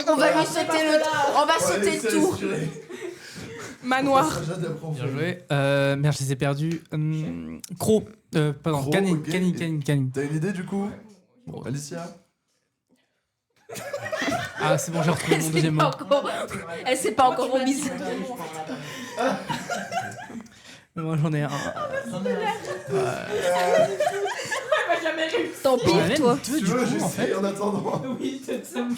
On va lui sauter le... On va sauter le tour. Manoir. Bien joué. Merde, je les ai perdus. Croc. Pardon, Croc, canine, ok. canine. T'as une idée du coup Alicia? Ah, c'est bon, j'ai retrouvé mon deuxième mot. Elle s'est pas encore remise. Moi, j'en ai un. Tant pis, toi. Tu veux, j'essaye en attendant. Oui, c'est ça. En fait,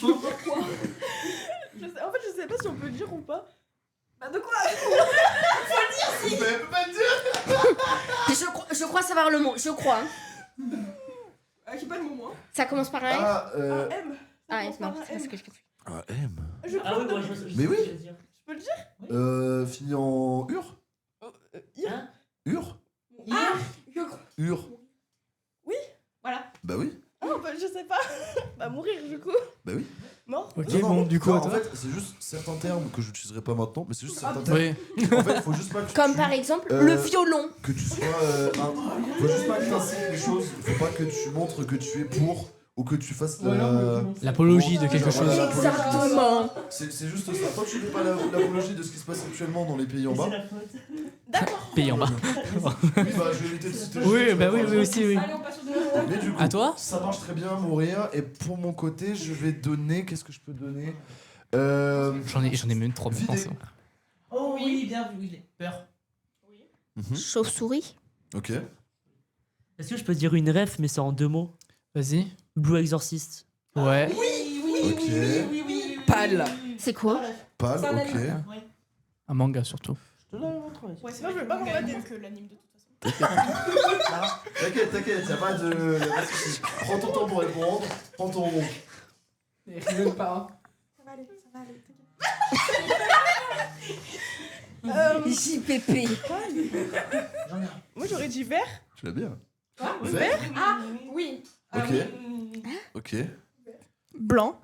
je sais pas si on peut le dire ou pas. Bah, de quoi? Mais elle peut pas le dire. Je crois savoir le mot. Je crois. J'ai pas le mot, moi. Ça commence par un F. Ah, M. Ah, c'est marrant, c'est parce que je fais. Ah, M. Je Ah crois oui, que... moi je Mais oui. dire. Je peux le dire? Fini en ur? Hein Ur? Ah, je crois. Ur. Voilà. Bah oui. Ah, bah, je sais pas. Bah, mourir, du coup. Bah oui. Mort. Ok, Non, bon, du coup, à en toi. fait, c'est juste certains termes que j'utiliserai pas maintenant, mais c'est juste certains Oui. termes. En fait, faut juste pas que Comme tu, par exemple euh, le violon. que tu sois faut juste pas que t'incites les choses. Faut pas que tu montres que tu es pour ou que tu fasses L'apologie de quelque chose. Voilà, l'apologie. Exactement. C'est juste ça. Tant que tu fais pas l'apologie de ce qui se passe actuellement dans les pays en bas. C'est la faute. D'accord. Pays en bas. Oui, bah je vais éviter de citer. Oui, bah oui, aussi, oui. Allez, on passe au deuxième. Mais du coup, À toi? ça marche très bien, mourir. Et pour mon côté, je vais donner. Qu'est-ce que je peux donner J'en ai même trois Vider. maintenant. Oh oui, bien vu, peur. Chauve-souris. Ok. Est-ce que je peux dire une ref, mais c'est en 2 mots? Vas-y. Blue Exorcist. Ouais. Ok. Pâle. C'est quoi? Pâle, Ça, ok. Un manga surtout. Ouais, sinon, je vais pas m'en mettre que l'anime de toute façon. T'inquiète, y'a pas de soucis. Prends ton temps pour répondre. Prends ton. Mais rigole pas. Ça va aller, t'inquiète. JPP. Moi, j'aurais dit vert. Tu l'as bien. Vert? Ah, oui. Ok. Ok. Blanc.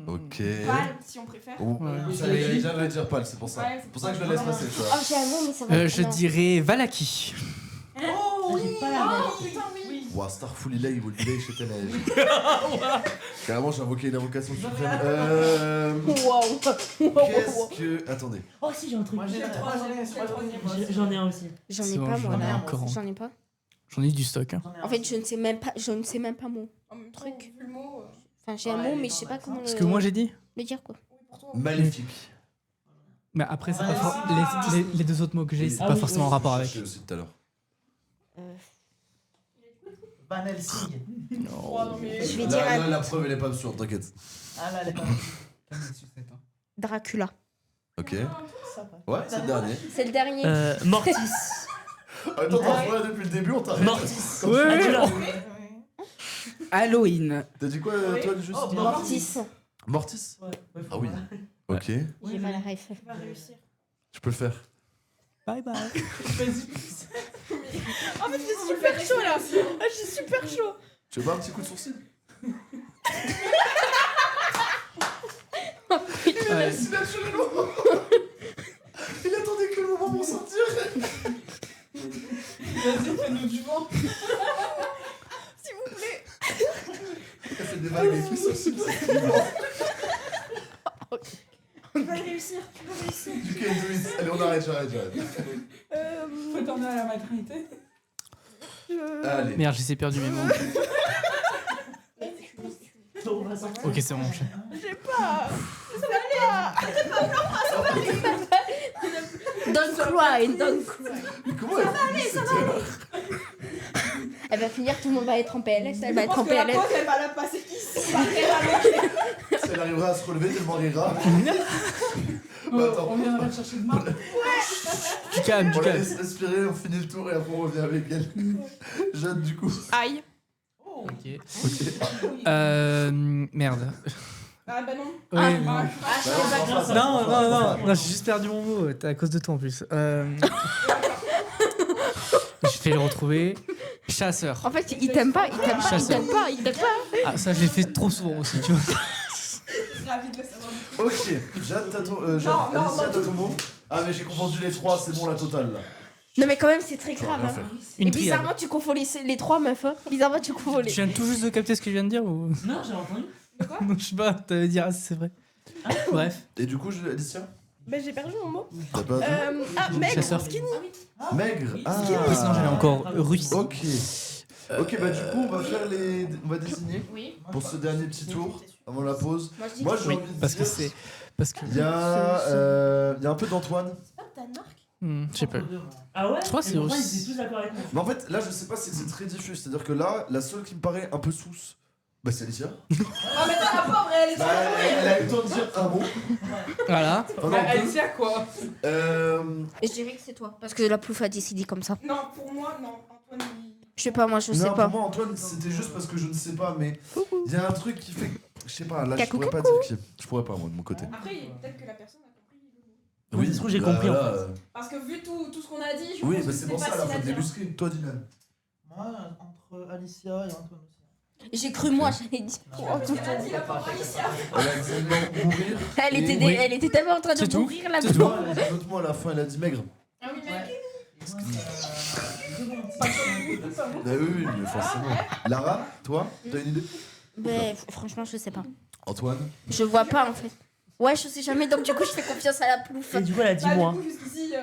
Ok. Pâle, si on préfère. Oh, Ouais. j'allais dire pâle, c'est pour ça. Ouais, C'est pour ça que je le laisse passer, tu vois. Oh, j'ai un mot, mais ça va. Je non. dirais Valaki. Oh, oui. J'ai pas la ref. Oh, putain, oui. Ouah, Starful Ilay, will delay chez Tenej. Carrément, j'ai invoqué une invocation suprême. Waouh. Qu'est-ce que. Attendez. Oh si, j'ai un truc. Moi j'ai trois, J'en ai un aussi. J'en C'est ai bon, pas, j'en moi, ai là. encore un. J'en ai pas. J'en ai du stock. Hein. En fait, je ne sais même pas mon En même temps, truc. vu le mot, Enfin, j'ai un mot, mais je sais pas comment Ce que moi j'ai dit. le dire, quoi. Maléfique. Mais après, c'est Ouais, pas les deux autres mots que j'ai, c'est Ah pas oui, forcément en oui. rapport avec. Je aussi tout à l'heure. Van Helsing. Oh, non, mais... Je vais dire un La preuve, elle est pas sûre, t'inquiète. Ah là, elle est pas. Dracula. Ok. Ouais, c'est le dernier. C'est le dernier. Mortis. Attends, t'as depuis le début, on t'arrête. Mortis. Ouais. Dracula. Halloween. T'as dit quoi, toi, juste Oh, Mortis. Mortis Ouais, Ah oui. Ok. J'ai pas la ref. Tu vas réussir. Je peux le faire. Bye bye. En fait, j'ai super chaud, là. Ah, j'ai super chaud. Tu veux pas un petit coup de sourcil Ouais. Il a tué le moment. Il attendait que le moment pour sortir. Vas-y, fais-nous du vent. S'il vous plaît. Il a fait des vagues avec les sourcils. Tu vas réussir. Tu vas réussir. Du can do it. Allez, on arrête, j'arrête. Faut t'emmener à la maternité. Allez. Merde, j'ai perdu mes mots. Ok, c'est bon. J'ai pas. Don't cry, don't cry. Mais comment elle fait cette heure Elle va finir, tout le monde va être en PLS. Elle va être en Je pense que la PLS. pause, elle va la passer ici. Pas très rallongée. Si elle arrivera à se relever, tellement rira. Oh, attends. on viendra te chercher demain. Du calme, On du la calme. laisse respirer, on finit le tour et après on revient avec elle. Jeanne, du coup. Aïe. Ok. Ok. Merde. Ah bah non. Ouais, Bah, non, j'ai juste perdu mon mot. C'est à cause de toi en plus. Je vais le retrouver. Chasseur. En fait, il t'aime pas, il t'aime pas, il Chasseur. t'aime pas, il t'aime pas. Ah, ça, je l'ai fait trop souvent aussi, tu vois. Ravi de le savoir. Ok, Jade, t'as ton. Alicia, t'as ton mot. Ah, mais j'ai confondu les trois, c'est bon la totale là. Non, mais quand même, c'est très grave. rien Hein. faire. Et Une triade. bizarrement, tu confonds les trois meufs. Hein. Bizarrement, tu confonds Tu viens tout juste de capter ce que je viens de dire ou... Non, j'ai entendu. De quoi? Non, je sais pas, t'allais dire, ah, c'est vrai. Bref. Et du coup, Alicia, Bah, j'ai perdu mon mot. t'as pas dit Maigre, Chasseur. skinny. Maigre. Ah. Sinon, j'avais encore Russe. Ok. Ok, bah du coup, on va faire les. On va désigner Oui. pour ce dernier petit tour avant la pause. Moi, je dis Moi, que- j'ai Oui, envie de parce que dire- c'est. Parce que. Il y a un peu d'Antoine. C'est pas Danemark? Je sais pas. Ah ouais? Je crois que c'est Et pourquoi aussi- ils étaient tous d'accord avec moi. Mais en fait, là, je sais pas si c'est très diffus. C'est-à-dire que là, la seule qui me paraît un peu sous, bah, c'est Alicia. Ah, mais t'as la pauvre, elle est Bah, elle a eu le temps de dire un mot. Voilà. Enfin, non, Bah, deux. Alicia, quoi. Et je dirais que c'est toi. Parce que la plouf a décidé comme ça. Non, pour moi, non. Antoine, il... Je sais pas, moi, je non, sais pour pas. moi, Antoine, c'était juste parce que je ne sais pas, mais il y a un truc qui fait. Je sais pas, là, je Cacou, pourrais pas dire qui. Je pourrais pas, moi, de mon côté. Après, peut-être que la personne a compris le mot. Oui, c'est ce que j'ai bah, compris, en là, fait. Parce que vu tout ce qu'on a dit, je Oui, pense bah que c'est pour pas ça, la facile faute à dire. d'illustrer. Toi, Dylan. Moi, entre Alicia et Antoine aussi. J'ai cru, moi, j'allais dire. Elle a dit la pauvre Alicia. Elle a tellement mourir. Elle était, Et- elle était tellement en train de C'est tout. mourir, la C'est pauvre. tout. Elle a dit un autre mot à la fin, elle a dit maigre. Ah oui, mec. Bah oui, mais forcément. Lara, toi, t'as une idée? Mais franchement, je sais pas. Antoine? Je vois pas, en fait. Ouais, je sais jamais, donc du coup, je fais confiance à la plouf. Et du coup, elle a dit Bah, moi. du coup, jusqu'ici,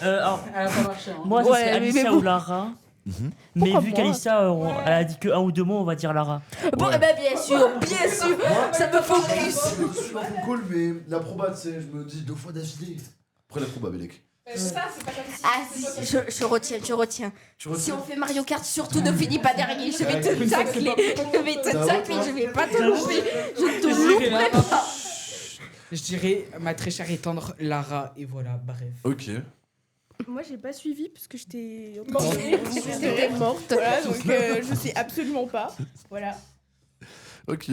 Alors, Elle a pas marché, hein. moi, ce Ouais, serait mais Alicia bon. ou Lara. Mhm. Mais Pourquoi vu moi qu'Alicia, elle a dit que un ou deux mots, on va dire Lara. Bon, Ouais. eh ben, bien sûr, ça me focus. Je suis dans mon call, mais la proba, tu sais, je me dis 2 fois d'affilée. Après la proba, Bélec. c'est ça, c'est pas comme si. Ah, c'est si, toi qui- je retiens, je retiens. Tu Si retiens? on fait Mario Kart, surtout ne finis pas dernier. Je vais Ouais, te tacler. Je vais te Ça va, tacler, toi je vais pas te louper. Je te Je dirais louperai Lara. pas. Je dirais ma très chère et tendre Lara, et voilà, bref. Ok. Moi, j'ai pas suivi parce que j'étais. J'étais morte. Voilà, donc je sais absolument pas. Voilà. Ok.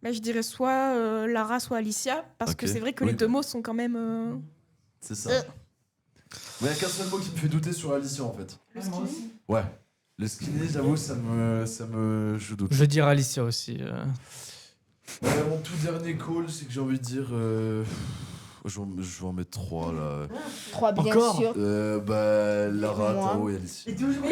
Bah, je dirais soit Lara, soit Alicia, parce que Ok. c'est vrai que Oui. les deux mots sont quand même. C'est ça. Mais il y a qu'un seul mot qui me fait douter sur Alicia, en fait. Le moi skinny. aussi. Ouais. Le skinny, j'avoue, ça me. Je doute. Je veux dire Alicia aussi. Mon tout dernier call, c'est que j'ai envie de dire. Je vais en mettre 3 là. 3, bien Encore sûr. Bah, Lara, Moi. Tao et Alicia. Et toujours.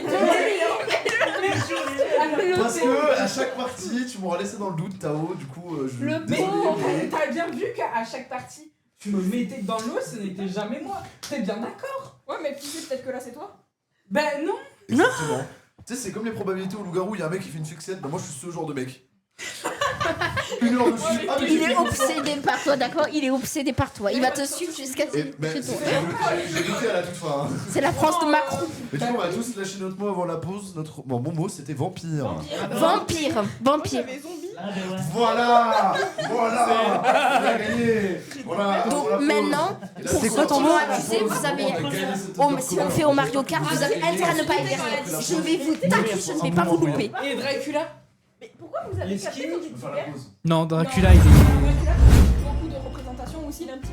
Parce que à chaque partie, tu m'auras laissé dans le doute, Tao, du coup, je. Le désolé, mais- T'as bien vu qu'à chaque partie, tu me mettais dans l'eau, ce n'était jamais moi. T'es bien d'accord? Ouais, mais tu sais, peut-être que là, c'est toi. Ben non. Exactement. Tu sais, c'est comme les probabilités au loup-garou, il y a un mec qui fait une fixette, bah moi je suis ce genre de mec. Une heure dessus. Ah, mais Il j'ai est fait- obsédé par toi, d'accord? Il est obsédé par toi. Il va te suivre jusqu'à Et, mais, chez toi. j'ai douté à la toute fin. Hein. C'est la France de Macron. Mais du coup, on va tous lâcher notre mot avant la pause. Bon, mon mot c'était vampire. Vampire, Moi, vampire. j'avais zombie. Ah, ben ouais. Voilà. On a gagné. Voilà. Donc avant la pause. maintenant, Et là, pour c'est continuer quoi, à accuser, vous avez. on a gagné cette Si on fait au Mario Kart, vous avez intérêt à ne pas être derrière. Je vais vous tacler, je ne vais pas vous louper. Et Dracula? Mais pourquoi vous avez Les capté skins, quand Je j'étais vais faire la vert? pause. Non, Dracula, il est. Dracula, beaucoup de représentations aussi, il a un petit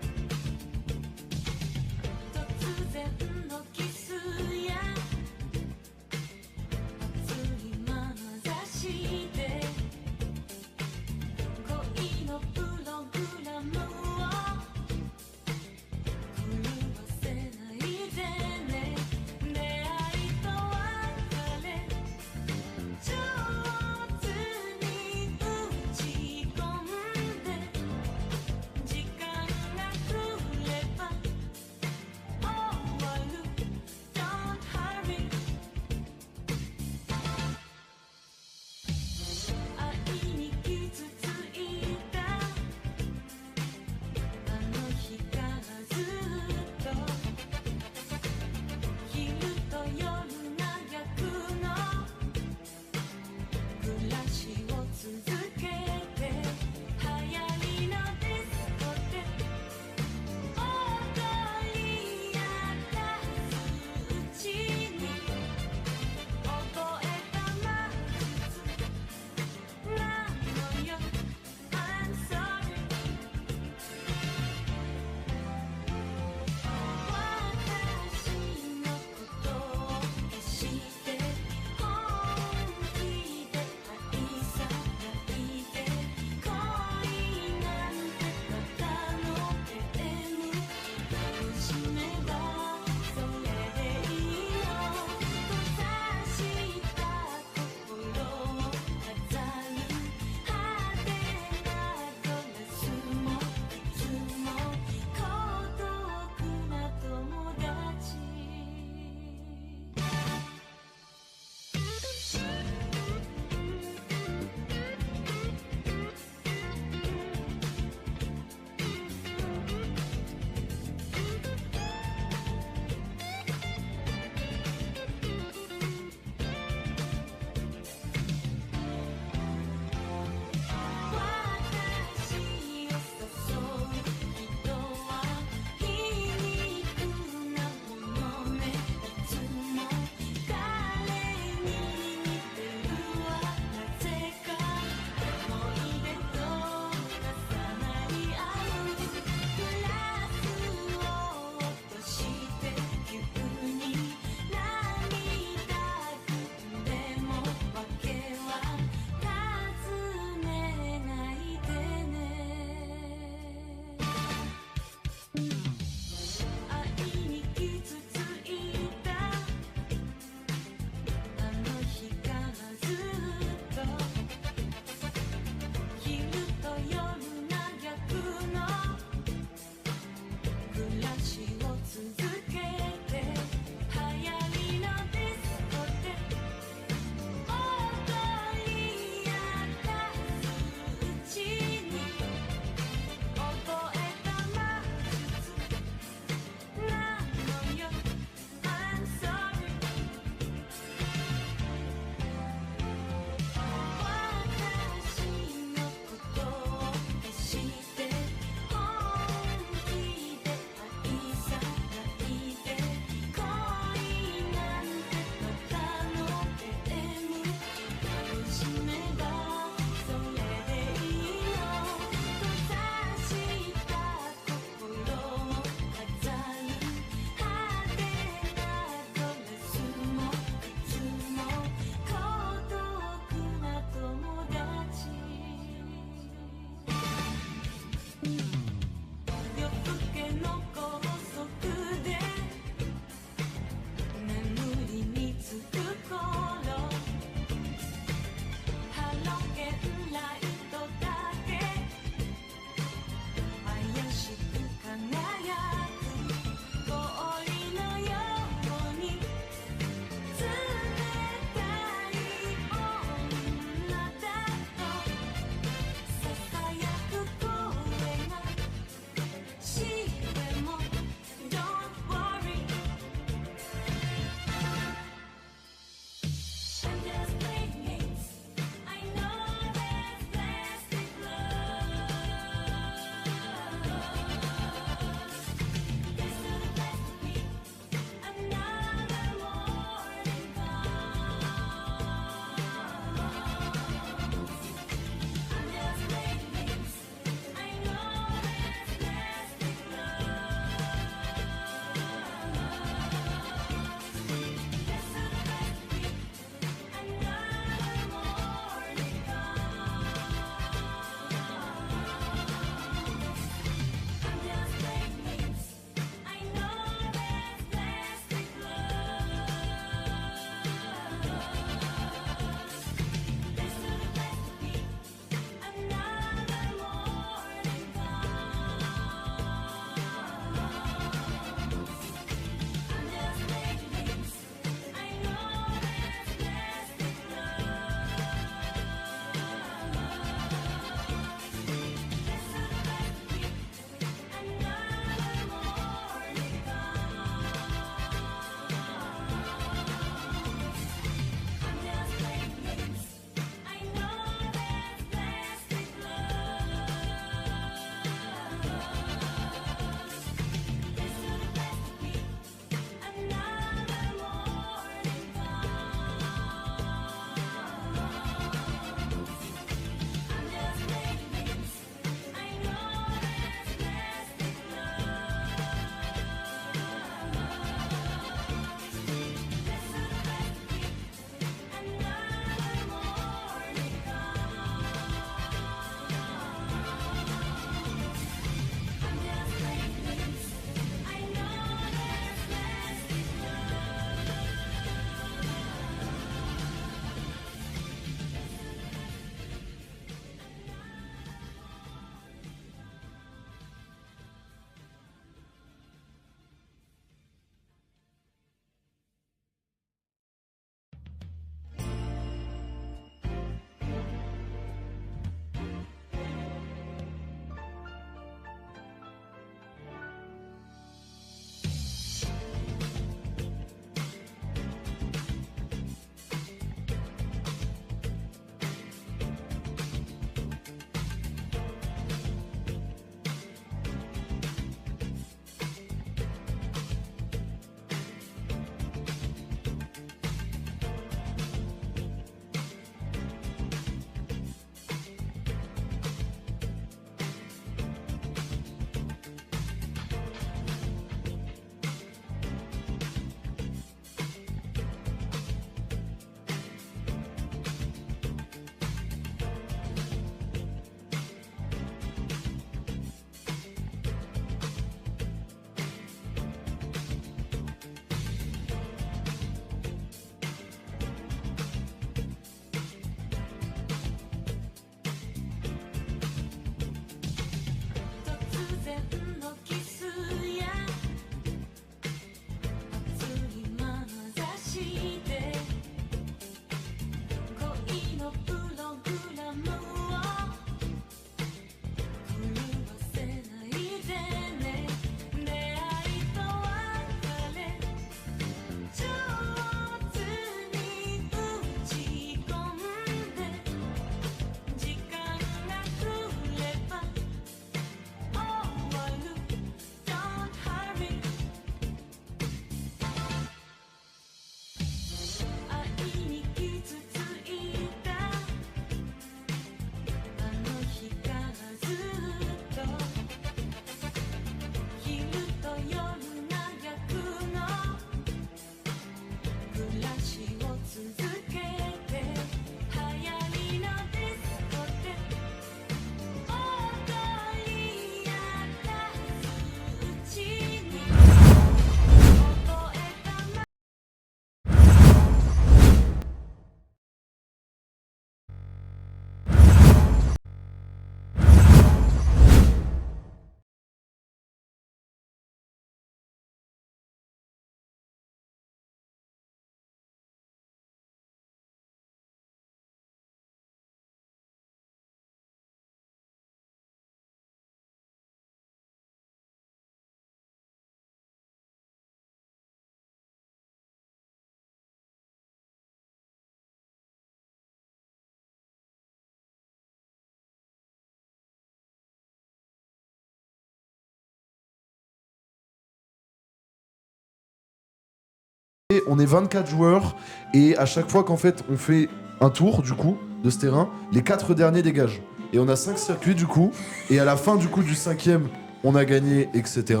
On est 24 joueurs et à chaque fois qu'en fait on fait un tour du coup de ce terrain, les 4 derniers dégagent. Et on a 5 circuits du coup, et à la fin du coup du 5e, on a gagné, etc.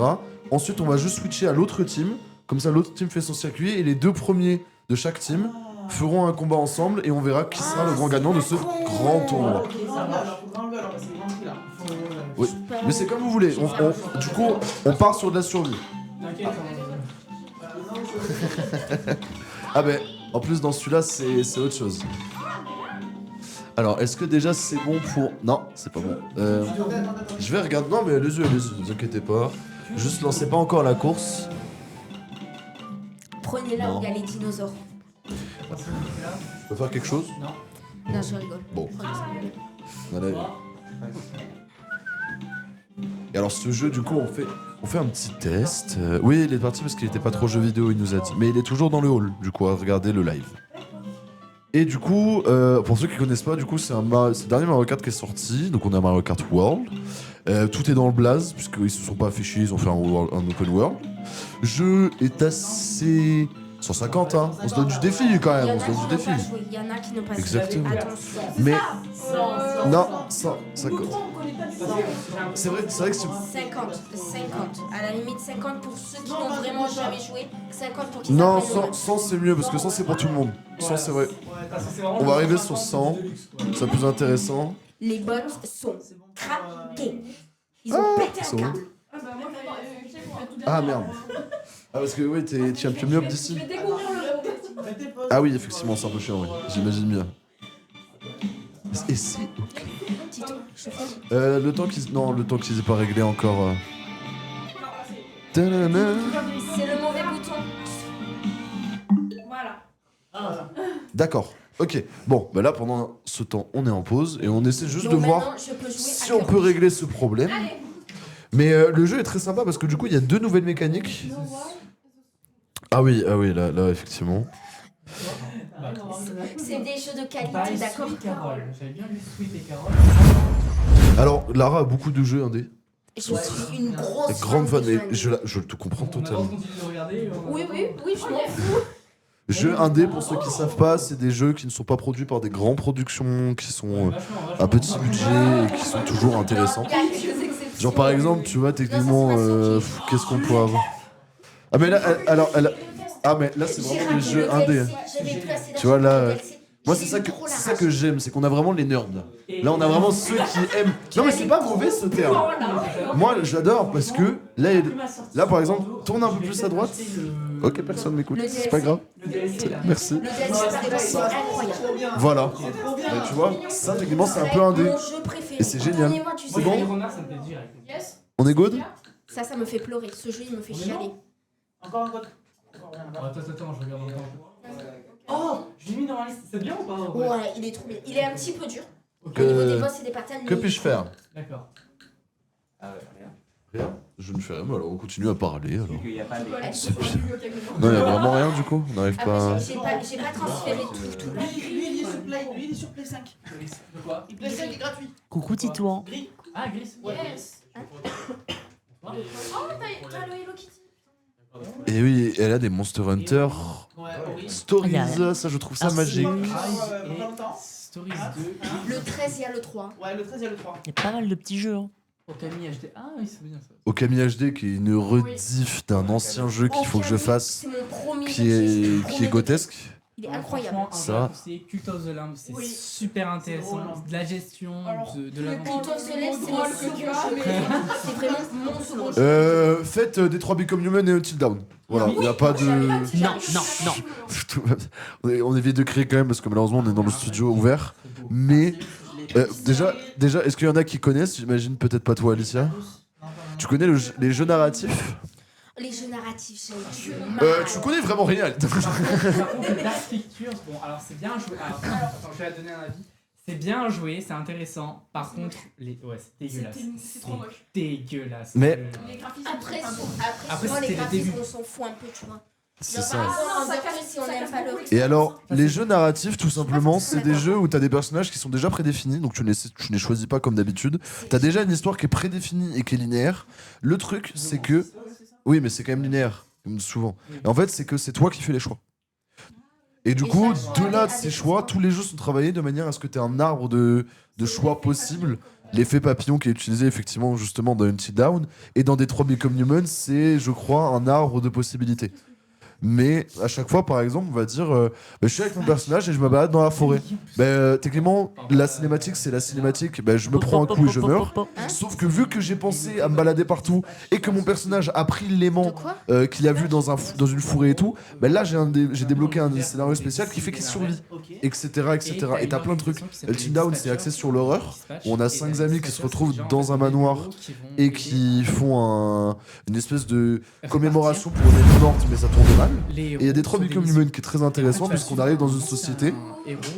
Ensuite on va juste switcher à l'autre team, comme ça l'autre team fait son circuit, et les 2 premiers de chaque team feront un combat ensemble et on verra qui sera le grand gagnant de ce grand tournoi. Ok, ça va, alors faut grimper alors, parce que grimper là. Oui, mais c'est comme vous voulez, du coup on part sur de la survie. Ah ben, en plus dans celui-là c'est autre chose. Alors, est-ce que déjà c'est bon pour... Non, c'est pas bon. Je vais regarder... Non mais allez-y, ne vous inquiétez pas. Juste lancez pas encore la course. Prenez là Non. où il y a les dinosaures. Je peux faire quelque chose? Non, je rigole. Bon. Allez. Et alors ce jeu, du coup, on fait un petit test. Oui, il est parti parce qu'il était pas trop jeu vidéo, il nous a dit. Mais il est toujours dans le hall, du coup, à regarder le live. Et du coup, pour ceux qui connaissent pas, du coup, c'est le dernier Mario Kart qui est sorti. Donc on a Mario Kart World. Tout est dans le blaze, puisqu'ils se sont pas affichés, ils ont fait un open world. Le jeu est assez... 150, hein. On se donne du défi quand même, on se donne du défi. Il y en a qui n'ont pas Exactement. joué. Attention. Mais... Non, ça c'est vrai que c'est... 50. À la limite 50 pour ceux qui n'ont vraiment jamais joué, 50 pour qui Non, s'apprennent le 100 c'est mieux, parce que 100 c'est pour tout le monde. 100 c'est vrai. On va arriver sur 100, c'est plus intéressant. Les bots sont craqués. Ils ont pété un C'est bon. câble. Ah merde. Ah parce que oui, tu es un peu mieux d'ici. Ah oui, effectivement, c'est un peu chiant, oui. J'imagine bien. Et c'est ok. Tito, je prends. Le temps qu'ils... Non, le temps qu'ils aient pas réglé encore... Ta-da-da. C'est le mauvais bouton. Voilà. D'accord. Ok. Bon, bah là, pendant ce temps, on est en pause et on essaie juste Donc de voir maintenant, je peux jouer si à on peut régler ce problème. Mais le jeu est très sympa parce que du coup, il y a 2 nouvelles mécaniques. Ah oui, là, effectivement. C'est des jeux de qualité, d'accord? J'avais bien lu Sweet et Carole. Alors, Lara a beaucoup de jeux indés. Je suis une grosse Grande fan, de et jeux je te comprends On totalement. continue de regarder. Oui, je m'en fous. Jeux indés, pour ceux qui savent pas, c'est des jeux qui ne sont pas produits par des grandes productions, qui sont à petit budget et qui sont toujours intéressants. Il y a quelques exceptions. Genre par exemple, tu vois, techniquement, qu'est-ce qu'on peut avoir? Ah mais là, ah mais là c'est vraiment des jeux indés. Tu vois, là, moi c'est ça que j'aime, c'est qu'on a vraiment les nerds. Là on a vraiment ceux qui aiment... Non mais c'est pas mauvais ce terme. Moi j'adore parce que là par exemple, tourne un peu plus à droite. Ok, personne m'écoute, c'est pas grave. Merci. Le DLC, c'est incroyable. Voilà. Et tu vois, ça techniquement c'est un peu indé. Mon jeu préféré. Et c'est génial. Donnez-moi du C'est bon sérieux. Renard, ça me fait direct. Yes. On est good? Ça me fait pleurer. Ce jeu, il me fait chialer. Encore un code. Attends, je regarde encore. Oh, je l'ai mis dans la liste. C'est bien ou pas? Ouais, il est trop bien. Il est un petit peu dur. Que- Au niveau des boss et des patterns. Que puis-je faire? D'accord. Rien. Je ne fais rien, mais alors on continue à parler alors. Il y a pas des... C'est bien. Non, il y a vraiment rien du coup, on n'arrive pas... J'ai pas transféré tout. Lui, il est sur Play, lui, il est sur Play 5. De quoi? Il Play 5 est gratuit. Coucou Titouan. Gris. Ah, Gris. Yes. Oh, t'as le Hello Kitty. Et oui, elle a des Monster Hunter Ouais, oui. Stories, ça je trouve ça magique. Pas longtemps. Stories 2. Le 13, il y a le 3. Ouais, le 13, il y a le 3. Il y a pas mal de petits jeux. Hein. Okami HD. Ah oui, c'est bien ça. Okami HD qui est une rediff d'un ancien jeu qu'il faut que je fasse, C'est mon premier qui jeu, est grotesque. Il est incroyable. Franchement, un Ça. jeu, c'est Cult of the Lamb, c'est Oui. super intéressant. C'est De la gestion, Alors, de le l'aventure. Cult of the Lamb, c'est Drôle mon que second tu as, jeu. mais- C'est vraiment mon second jeu. Faites Detroit Become Human et Until Dawn. Voilà, il n'y a pas de... Non. On évite de crier quand même parce que malheureusement on est dans le studio ouvert. Mais déjà est-ce qu'il y en a qui connaissent? J'imagine peut-être pas toi Alicia. Tu connais les jeux narratifs? Les jeux narratifs, j'ai du mal. Tu connais vraiment rien. Par contre, Dark Pictures, bon, alors c'est bien joué. Alors, attends, je vais te donner un avis. C'est bien joué, c'est intéressant. Par contre, ouais, c'est dégueulasse. C'est trop moche. Dégueulasse. Mais- Les graphismes. Après, Après, souvent, les c'était les graphismes, débuts. on s'en fout un peu, tu vois. C'est Genre, ça. par exemple, Ah, en ça Doctor, casse- si on ça n'aime casse pas le beaucoup rythme. Et alors, les jeux narratifs, tout simplement, c'est des d'accord. jeux où t'as des personnages qui sont déjà prédéfinis, donc tu ne les choisis pas comme d'habitude. T'as déjà une histoire qui est prédéfinie et qui est linéaire. Le truc, c'est que... Oui, mais c'est quand même linéaire. comme souvent. Et en fait, c'est que c'est toi qui fais les choix. Et du Et coup, chaque choix de là a de des ces choix, choix. tous les jeux sont travaillés de manière à ce que tu aies un arbre de choix possibles. L'effet papillon qui est utilisé effectivement justement dans Until Dawn et dans Detroit Become Human, c'est je crois un arbre de possibilités. Mais à chaque fois, par exemple, on va dire je suis avec mon personnage et je me balade dans la forêt. Techniquement, la cinématique, c'est la cinématique. Je me prends un coup et je meurs. Sauf que vu que j'ai pensé à me balader partout et que mon personnage a pris De l'aimant quoi qu'il a vu dans une forêt et tout, là j'ai débloqué un scénario spécial qui fait qu'il survit, etc. Et t'as plein de trucs. Until Dawn, c'est axé sur l'horreur. On a 5 amis qui se retrouvent dans un manoir et qui font une espèce de commémoration pour une amie morte, mais ça tourne mal. Et il y a Detroit Become Human qui est très intéressant puisqu'on arrive dans une société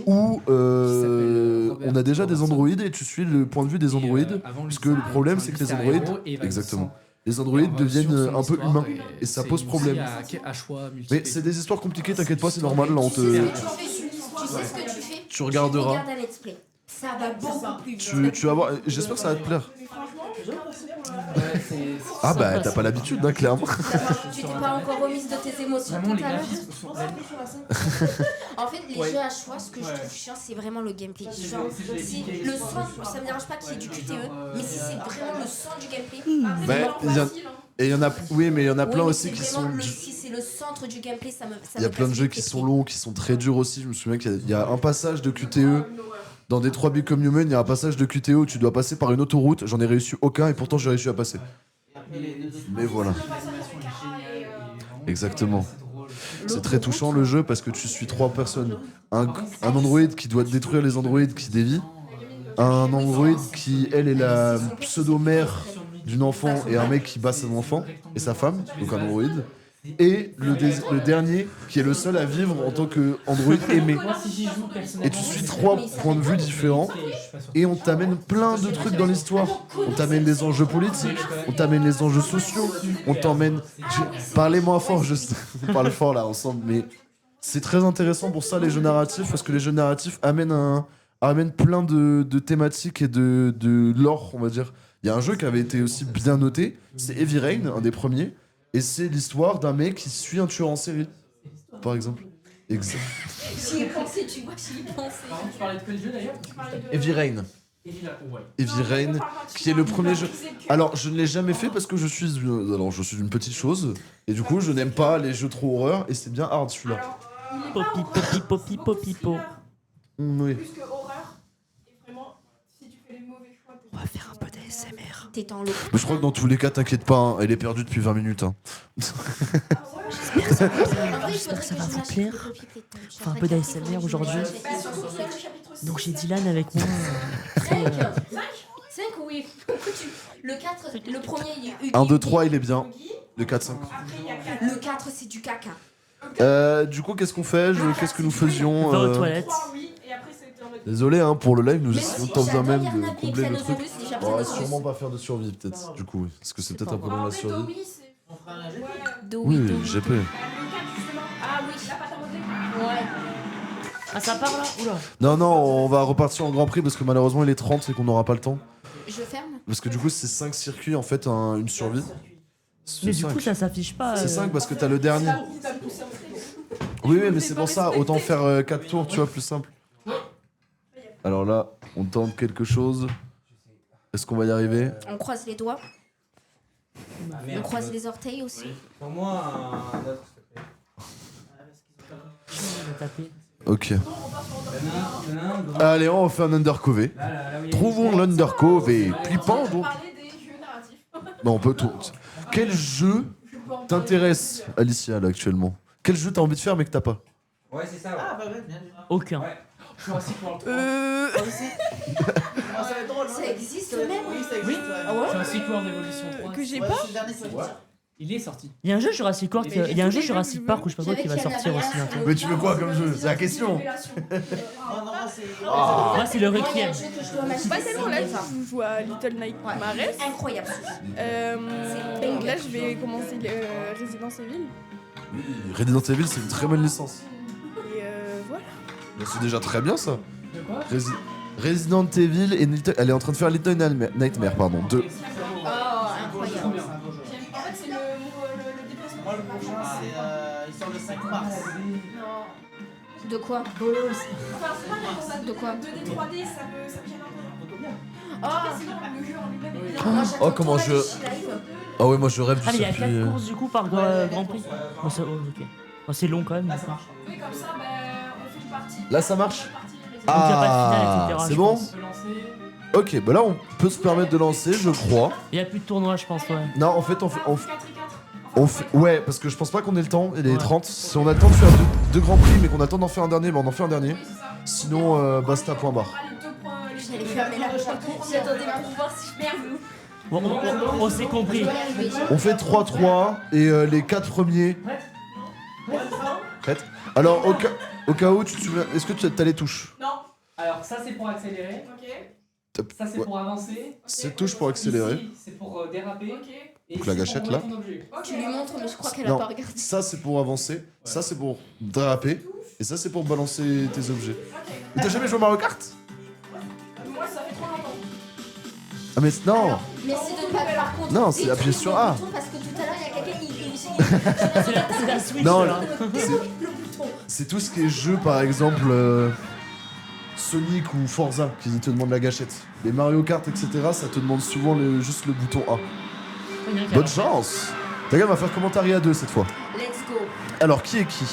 où on a déjà des androïdes et tu suis le point de vue des androïdes, puisque le problème c'est que les androïdes, exactement, les androïdes deviennent un peu humains et ça pose problème. Mais c'est des histoires compliquées, t'inquiète pas, c'est normal. Là, Tu sais ce que tu fais Tu regarderas. Regarde un let's play. Ça va beaucoup plus vite. Tu vas voir. J'espère que ça va te plaire. Ah bah t'as pas l'habitude, hein, clairement. Tu t'es pas encore remise de tes émotions Vraiment, tout les à l'heure. graphismes sont. En fait, les jeux à choix, ce que je trouve chiant, c'est vraiment le gameplay. Genre, si le son, ça me dérange pas qu'il y ait du QTE, mais si c'est vraiment le son du gameplay, Et il y en a, oui, mais il y en a plein oui, mais aussi c'est qui vraiment sont. si c'est le centre du gameplay, ça me. Il y a plein de jeux qui sont longs, qui sont très durs aussi. Je me souviens qu'il y a un passage de QTE. Dans Detroit Become Human, il y a un passage de QTE où tu dois passer par une autoroute. J'en ai réussi aucun et pourtant j'ai réussi à passer. Mais voilà. Exactement. C'est très touchant le jeu parce que tu suis 3 personnes. Un androïde qui doit détruire les androïdes qui dévient. Un androïde qui, elle, est la pseudo-mère d'une enfant et un mec qui bat son enfant et sa femme, donc un androïde. Et le dernier qui est le seul à vivre en tant qu'androïde aimé. Et tu suis 3 points de vue différents et on t'amène plein de trucs dans l'histoire. On t'amène les enjeux politiques, on t'amène les enjeux sociaux, on t'emmène... Parlez-moins fort, on parle fort là ensemble, mais c'est très intéressant pour ça les jeux narratifs, parce que les jeux narratifs amènent plein de thématiques et de lore, on va dire. Il y a un jeu qui avait été aussi bien noté, c'est Heavy Rain, un des premiers. Et c'est l'histoire d'un mec qui suit un tueur en série, par exemple. Exact. J'y ai pensé, tu vois, j'y ai pensé. Tu parlais de quel jeu d'ailleurs? Heavy Rain. Heavy Rain, qui est le premier jeu. Alors, je ne l'ai jamais fait parce que je suis une petite chose. Et du coup, je n'aime pas les jeux trop horreur. Et c'est bien hard celui-là. Popi, popi, popi, popi, po. Oui. Plus que horreur. Et vraiment, si tu fais les mauvais choix, On va faire un peu d'ASMR. T'es en l'eau. Mais je crois que dans tous les cas, t'inquiète pas, hein, elle est perdue depuis 20 minutes. Hein. J'espère que ça va vous plaire. Enfin, un peu d'ASMR aujourd'hui. Donc j'ai Dylan avec moi. 5 oui. Le 4, le premier, il est 1, 2, 3, il est bien. Le 4, 5. Le 4, c'est du caca. Du coup, qu'est-ce qu'on fait Qu'est-ce que nous faisions Va aux toilettes. Désolé hein, pour le live, nous Même essayons si tant bien même j'adore de Yarnabé, combler le truc. Xenosaurus, déjà On va Xenosaurus. sûrement pas faire de survie peut-être, du coup, oui. Parce que c'est peut-être un peu long la survie. Dowi, Oui, Dowi. GP. Ah oui, la pâte à modeler. Ouais. Ah, ça part là? Oula. Non, on va repartir en Grand Prix parce que malheureusement il est 30 et qu'on n'aura pas le temps. Je ferme. Parce que du coup c'est 5 circuits en fait, une survie. Mais du cinq. coup, ça s'affiche pas. C'est 5 parce que t'as le dernier. Oui, mais c'est pour ça, autant faire 4 tours, tu vois, plus simple. Alors là, on tente quelque chose. Est-ce qu'on va y arriver? On croise les doigts. On croise les orteils aussi. Pour moi, un autre, s'il te plaît. Ok. Allez, on va faire un undercover. Trouvons l'undercover. Puis pendons. Non, on peut tout. Quel jeu t'intéresse, Alicia, là, actuellement? Quel jeu t'as envie de faire mais que t'as pas? Ouais, c'est ça. Ouais. Ah bah ouais, bien vu. Aucun. Ouais. Je suis assis pour le 3. Ah, ça va être drôle. Ça existe même. Oui, ça existe. Je suis assis pour Révolution 3. Que j'ai Ouais, pas. c'est le dernier qui est sorti. Il est sorti. Il y a un jeu Jurassic Park, il y a un jeu Jurassic Park ou je sais pas quoi qui va sortir aussi bientôt. Mais tu veux quoi comme jeu? C'est la question. Non, non, c'est. Moi, c'est le Moi, il y a Requiem. un jeu que je dois m'acheter. Pas tellement là, Enfin, je joue à Little Nightmares. incroyable. Donc là, je vais commencer Resident Evil. Oui, Resident Evil, c'est une très bonne licence. Et voilà. Mais c'est déjà très bien ça. De quoi? Resident Evil et elle est en train de faire Little Nightmare, pardon. 2. Oh, incroyable. En fait, c'est le déplacement. le prochain, c'est il sort le 5 mars. De quoi? Enfin, c'est pas pour ça. De quoi? 2D, 3D, ça me gêne un peu. Oh, Sinon, le jeu en lui-même est moi, bien. j'attends comment ton je- Alice Live. Ah ouais, moi je rêve du Ah, mais il y a circuit. 4 courses du coup par Grand Prix. Bon, ça, ok. Bon, c'est long quand même. Là, ça marche. Oui, comme ça, on fait une partie. Là, ça marche? La partie, les Donc, y a pas de finale, Ah, etc., c'est je bon? pense. On peut lancer. Ok, bah là on peut se permettre de lancer, je crois. Il y a plus de tournoi, je pense, ouais. Non, en fait, Ah, on fait 4 et 4. on fait. Ouais, parce que je pense pas qu'on ait le temps, il est Ouais. 30. Si on a le temps de faire deux grands prix, mais qu'on a le temps d'en faire un dernier, bah on en fait un dernier. Oui, c'est ça. Sinon, basta, point barre. J'allais fermer la porte. J'attendais pour voir si je merde. Bon, on s'est compris. Je dois y arriver. On fait 3-3 et les 4 premiers. Prête. Alors, au cas où, tu te souviens, est-ce que tu as les touches? Non. Alors, ça, c'est pour accélérer. Ok. Top. Ça, c'est Ouais. pour avancer. C'est touche pour accélérer. Ici, c'est pour déraper. Ok. Et Donc la ici, gâchette, pour là. rouler ton objet. Ok. Tu lui montres, mais je crois qu'elle a Non, pas regardé. ça c'est pour avancer, ça c'est pour draper, et ça c'est pour balancer tes objets. Ok. Mais t'as jamais joué à Mario Kart? Moi, ça fait trop longtemps. Ah mais non. Merci de pas par contre. Non, c'est appuyer détruire sur le A. bouton parce que tout à l'heure, il y a quelqu'un C'est la Switch, Non, là. le bouton. C'est tout ce qui est jeu par exemple Sonic ou Forza qui te demandent la gâchette. Les Mario Kart etc ça te demande souvent juste le bouton A. Bonne chance. Ta gueule va faire commentariat à 2 cette fois. Let's go. Alors qui est qui?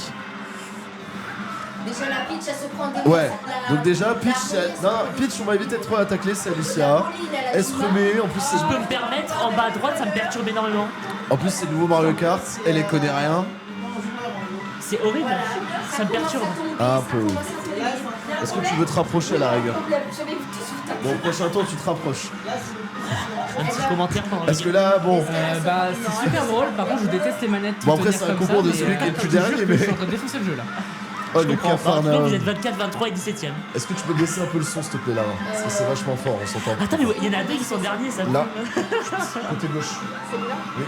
Déjà, la pitch, elle se prend des Ouais, la- donc déjà la Peach, Pauline, non, elle Peach on va éviter de trop la tacler, c'est La Alicia. Pauline, elle a Elle du se mal. remet, en plus Je peux me permettre, en bas à droite, ça me perturbe énormément. c'est nouveau Mario Kart, elle y connaît rien. C'est horrible. Voilà. Ça me commence perturbe. à tomber, Un ça peu. commence à tomber. Est-ce que tu veux te rapprocher à la rigueur? Problème, j'avais vu tout sur ta- Bon, prochain tour, tu te rapproches. Un petit commentaire pendant Parce que là, bon. Bah, c'est super drôle. Par contre, je déteste les manettes. Bon, après, tenir c'est un comme concours ça, de mais, celui qui est le plus je te jure dernier, que mais- Je suis en train de défoncer le jeu là. Oh, le En tout cas, Cafarnaum. vous êtes 24, 23 et 17ème. Est-ce que tu peux baisser un peu le son, s'il te plaît, là? Parce que c'est vachement fort, on s'entend. Attends, mais il y en a deux qui sont derniers, ça. Là. Côté gauche. Oui.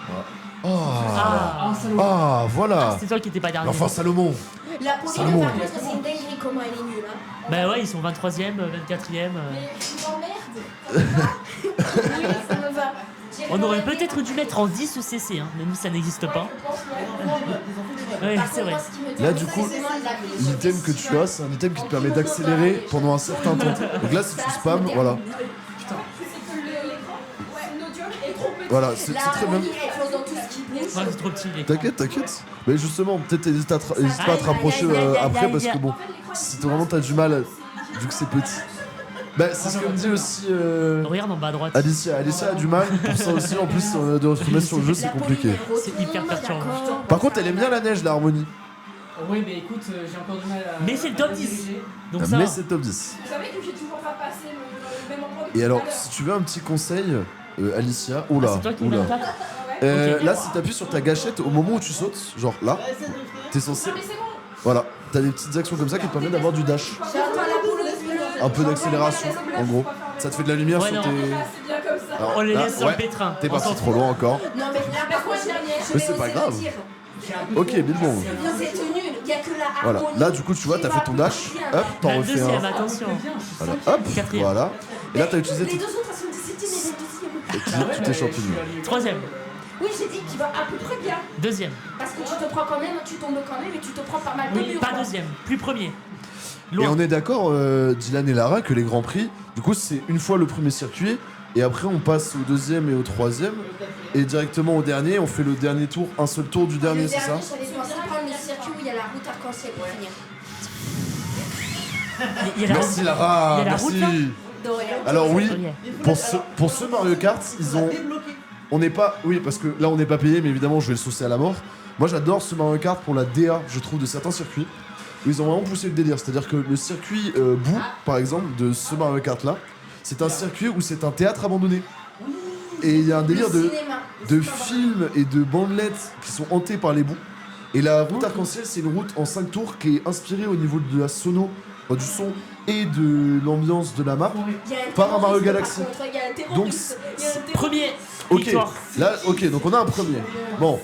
Voilà. Ah, Ah, voilà. c'est toi qui étais pas dernier. Enfin, Salomon. La Pauline, Salomon. par contre, c'est une dinguerie comment elle est nulle. Hein. Bah ouais, ils sont 23ème, 24ème. Mais tu m'emmerdes. Oui, ça me va. J'irai On dans aurait la peut-être merde. dû mettre en 10 ce CC, hein, même si ça n'existe pas. Ouais, Par c'est contre, vrai. moi, ce qui me Là, dérange, du coup, c'est vraiment la pitch. l'item que tu as, c'est un item qui te permet d'accélérer pendant un certain temps. Donc là, si tu spams, voilà. C'est que l'écran, l'audio est trop petit. Voilà, c'est La très bien. Pauline, elle flotte dans tout ce qui bouge. Ouais, c'est trop petit. les- T'inquiète, t'inquiète. Mais justement, peut-être n'hésite pas à te rapprocher après parce que bon, si vraiment t'as du mal, vu que c'est petit. Bah, c'est ce que me dit aussi Regarde en bas à droite. Alicia. Alicia a du mal pour ça aussi. En plus, de se remettre sur le jeu, c'est La Pauline, compliqué. elle retombe, C'est hyper perturbant. d'accord. Par contre, elle aime bien la neige, la harmonie. Oui, mais écoute, j'ai encore du mal à. Mais c'est le top à 10. diriger. Donc ça Mais va. c'est top 10. Vous savez que j'ai toujours pas passé le même endroit Et alors, si tu veux un petit conseil, Alicia, Ah, oula, c'est toi qui oula. mets le top. Ok. Là, si t'appuies sur ta gâchette au moment où tu sautes, genre là, t'es censé. Non mais c'est bon. Voilà, t'as des petites actions comme ça qui te permettent d'avoir du dash. J'attends la boule. Un peu d'accélération, en gros. Ça te fait de la lumière Ouais, sur non. tes. C'est bien comme ça. Alors, On les là, laisse sur ouais, le pétrin. T'es On parti s'en trop fout. loin encore. Non, mais là, par contre, je Mais vais c'est pas oser grave. le dire. Ok, Bilbon. Vous êtes nuls. Il y a que la Voilà, harmonie là du coup tu vois, t'as fait ton dash, hop, t'en Bah, le refais deuxième, un. attention. Voilà, hop, Quatrième. voilà. Et là t'as utilisé Les tout. deux autres, elles sont décédées, mais les deuxièmes. Équilibre tous tes champignons. Troisième. Oui, j'ai dit qu'il va à peu près bien. Deuxième. Parce que tu te prends quand même, tu tombes quand même et tu te prends pas mal de Oui, murs. pas quoi. deuxième. Plus premier. Et Loin. on est d'accord, Dylan et Lara, que les grands prix, du coup c'est une fois le premier circuit, et après on passe au deuxième et au troisième, et directement au dernier, on fait le dernier tour, un seul tour du dernier, c'est ça? J'avais pensé prendre le circuit où il y a la route arc-en-ciel pour finir. Il y a la Merci route. Lara, Il y a la merci. route, là De rien. Alors oui, Ok. pour ce Mario Kart, ils ont... On n'est pas... Oui, parce que là on n'est pas payé, mais évidemment je vais le saucer à la mort. Moi j'adore ce Mario Kart pour la DA, je trouve, de certains circuits. Où ils ont vraiment poussé le délire, c'est-à-dire que le circuit bout, par exemple, de ce Mario Kart là, c'est un circuit où c'est un théâtre abandonné. Et il y a un délire Le de cinéma. films et de bandelettes qui sont hantés par les bouts. Et la route arc-en-ciel, c'est une route en 5 tours qui est inspirée au niveau de la sono, du son et de l'ambiance de la map. Il y a un Par un Mario terroriste, Galaxy. par contre, il y a un terroriste. Donc, Il y a un terroriste. Premier. Ok, Victoire. là, ok, donc on a un premier. Bon,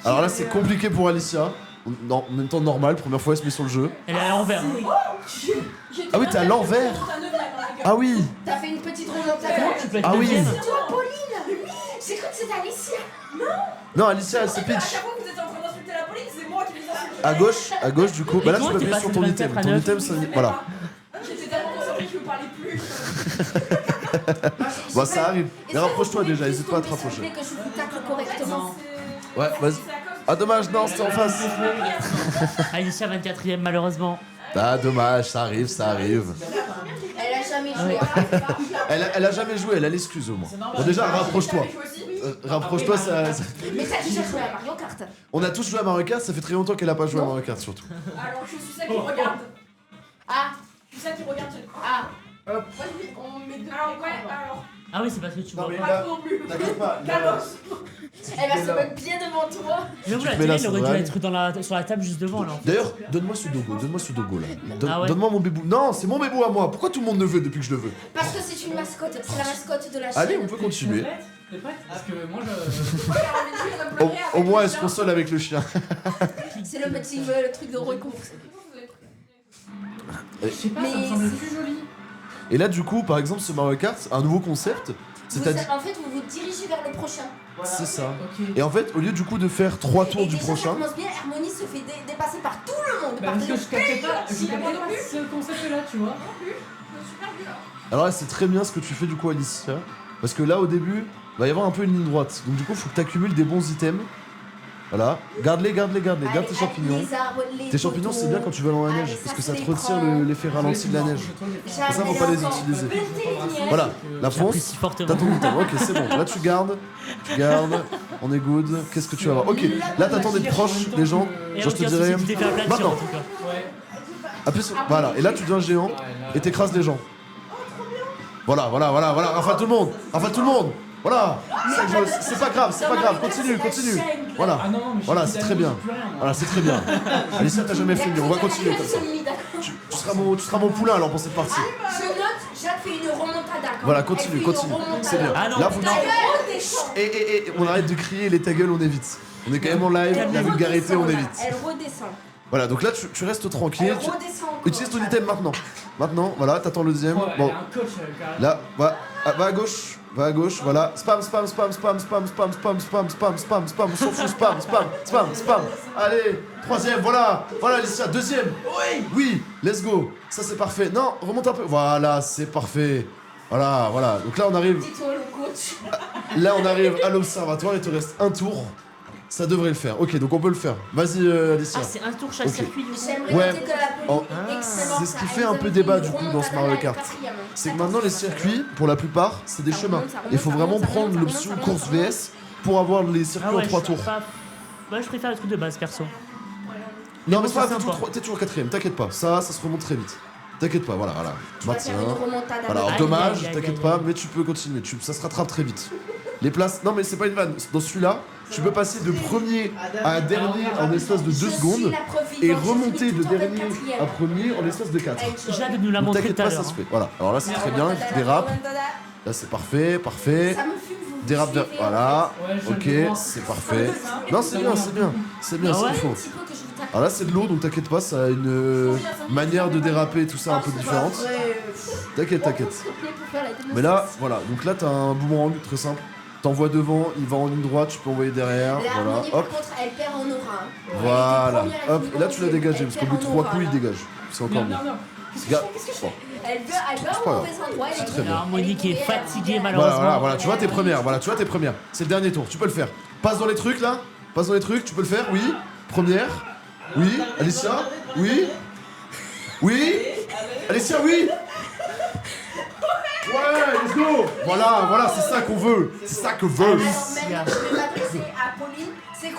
alors là, c'est compliqué pour Alicia. En même temps, normal, première fois, elle se met sur le jeu. Elle est à l'envers. Ah oui, t'es à l'envers. Ah oui, T'as fait une petite remontade. Comment tu peux être Ah oui. deuxième C'est toi, Pauline. J'ai cru que c'était Alicia. Non, Alicia, elle c'est À Peach. chaque fois que vous étiez en train d'insulter la police, c'est moi qui les insulte. À gauche, du coup. Bah là, tu comment peux t'es appuyer sur passé ton de item. 24 à Ton 9? item, c'est. Voilà. J'étais tellement concentrée que je ne parlais plus. Bon, ça arrive. Mais rapproche-toi déjà, n'hésite pas à te rapprocher. Que je vous tacle correctement. Ouais, vas-y. Ah, dommage, non, c'était en face. Alicia 24ème malheureusement. Ah, dommage, ça arrive, ça arrive. Elle a jamais Ah joué. Elle a jamais joué, elle a l'excuse au moins. Bon, déjà, rapproche-toi. Rapproche-toi, ça. Mais t'as déjà joué à Mario Kart. On a tous joué à Mario Kart, ça fait très longtemps qu'elle a pas joué à Mario Kart surtout. Alors, je suis celle qui regarde. Ah, Je suis celle qui regarde. ah. Vas-y, on met deux. Alors, ouais, alors. Ah oui, c'est parce que tu vois. mais Pas trop non plus. t'inquiète pas. Carlos. Elle va se mettre bien devant toi. J'avoue, la mets télé, là, elle ça aurait dû devrait être sur la table juste devant là. D'ailleurs, donne-moi ce dogo là. Ah ouais. Donne-moi mon bébou. Non, c'est mon bébou à moi. Pourquoi tout le monde le veut depuis que je le veux? Parce que c'est une mascotte. C'est la mascotte de la chaîne. Allez, on peut continuer. T'es prête? Parce que moi je. Au moins, elle se console avec le chien. C'est le truc de récompense. Je sais pas, Mais ça me semble c'est- plus joli. Et là, du coup, par exemple, ce Mario Kart, un nouveau concept. C'est-à-dire. En fait, vous vous dirigez vers le prochain. C'est ça. Ok. Et en fait, au lieu du coup de faire 3 tours Et du déjà, prochain. ça commence bien. Harmonie se fait dépasser par tout le monde. Bah par parce que des- je captais pas ce concept là, tu vois. Alors là, c'est très bien ce que tu fais du coup, Alicia. Parce que là, au début, va y avoir un peu une ligne droite. Donc du coup, faut que tu accumules des bons items. Voilà. Garde-les. Garde Allez, tes champignons. les arbres, les Tes champignons, c'est bien quand tu vas dans la Allez, neige. ça, Parce que ça c'est te les retire prends. l'effet ralenti de la neige. Jamais Ça, faut pas les encore. utiliser. Petit Voilà, la fonce. J'apprécie fortement. T'as ton item. Ok, c'est bon. Là, tu gardes. On est good. Qu'est-ce que tu vas avoir? Ok, là, t'attends d'être proche des gens. Et Genre, je te aucun dirais. souci, tu t'es fait aplatir, Maintenant. en tout cas. Ouais. Appuie sur. Voilà. Et là, tu deviens géant. Et t'écrases les gens. Voilà. Enfin, tout le monde. Voilà. C'est pas grave. Continue. Voilà. Ah non, mais Voilà, je suis c'est très bien. plus rien, moi. Voilà, c'est très bien. Alicia, t'as jamais fini. On va continuer comme ça. Tu seras mon poulain alors pour cette partie. Je note, Jacques fait une remontada. Voilà, continue. C'est bien. Ah non, Là, putain. Et on arrête de crier les ta gueule, on évite. On est quand même en live, la vulgarité, on évite. Elle redescend. Voilà, donc là, tu restes tranquille. Elle redescend encore. Utilise ton item maintenant. Voilà, t'attends le deuxième. Oh, elle Bon, a un coach carrément. là, va à gauche. Voilà. Spam. On s'en fout, spam. Allez, troisième, voilà, Alicia, deuxième. Oui, let's go. Ça, c'est parfait. Non, remonte un peu. Voilà, c'est parfait. Voilà. Donc là, on arrive. Dis-toi le coach. À l'observatoire, il te reste un tour. Ça devrait le faire. Ok, donc on peut le faire. Vas-y, Alicia. Ah, c'est un tour chaque Ok. circuit du coup. J'aimerais Ouais. noter que la Oh. police est excellente. C'est ce qui Ça, fait elle un nous peu a débat, fait du une coup, dans ce remontada Mario à la Kart. quatrième. C'est que maintenant, les circuits, pour la plupart, c'est des Ça chemins. remonte, ça remonte, Il faut ça vraiment remonte, ça prendre remonte, l'option ça remonte, course ça remonte. VS pour avoir les circuits en 3 tours. Moi, je préfère le truc de base perso. Non, mais bon, c'est pas c'est grave, sympa. t'es toujours quatrième, t'inquiète pas. Ça se remonte très vite. T'inquiète pas, voilà. Tu vas faire une remontada. Voilà, alors Aïe, dommage, aïe, aïe, t'inquiète aïe, pas, aïe. mais tu peux continuer. Ça se rattrape très vite. Les places. Non, mais c'est pas une vanne. Dans celui-là, tu peux passer de premier à dernier en l'espace de 2 secondes et remonter de dernier à premier en l'espace de 4. J'ai hâte de nous la Donc montrer t'inquiète tout à pas, ça l'heure. se fait. Voilà, alors là c'est très bien, il dérape. Là c'est parfait. Ça me fume, vous Dérape vers. suivez, Voilà, Ouais, je ok, le vois. c'est parfait. Non, c'est bien, Ah c'est bien ouais ce qu'il faut. un petit peu que je vous tape. Alors là c'est de l'eau, donc t'inquiète pas, ça a une manière de déraper et tout ça un peu différente. T'inquiète. Mais là, voilà, donc là t'as un boomerang très simple. T'envoies devant, il va en ligne droite, tu peux envoyer derrière. La Voilà, Harmonie, par hop, contre, elle perd en aura. hein. voilà, Elle était première, hop. Et là tu l'as dégagé parce qu'au bout de 3 coups il dégage. C'est encore mieux. Non. Gars, bon. Elle va pas au grave. mauvais endroit. Elle est très bien. Harmonie qui est fatiguée, Voilà, malheureusement. tu vois tes premières. C'est le dernier tour, tu peux le faire. Passe dans les trucs là, tu peux le faire, oui. Première, oui. Alicia, oui. Alicia, oui. Ouais, let's go. Voilà, c'est ça qu'on veut. C'est ça que veut. Alors maintenant, je vais m'adresser à Pauline. C'est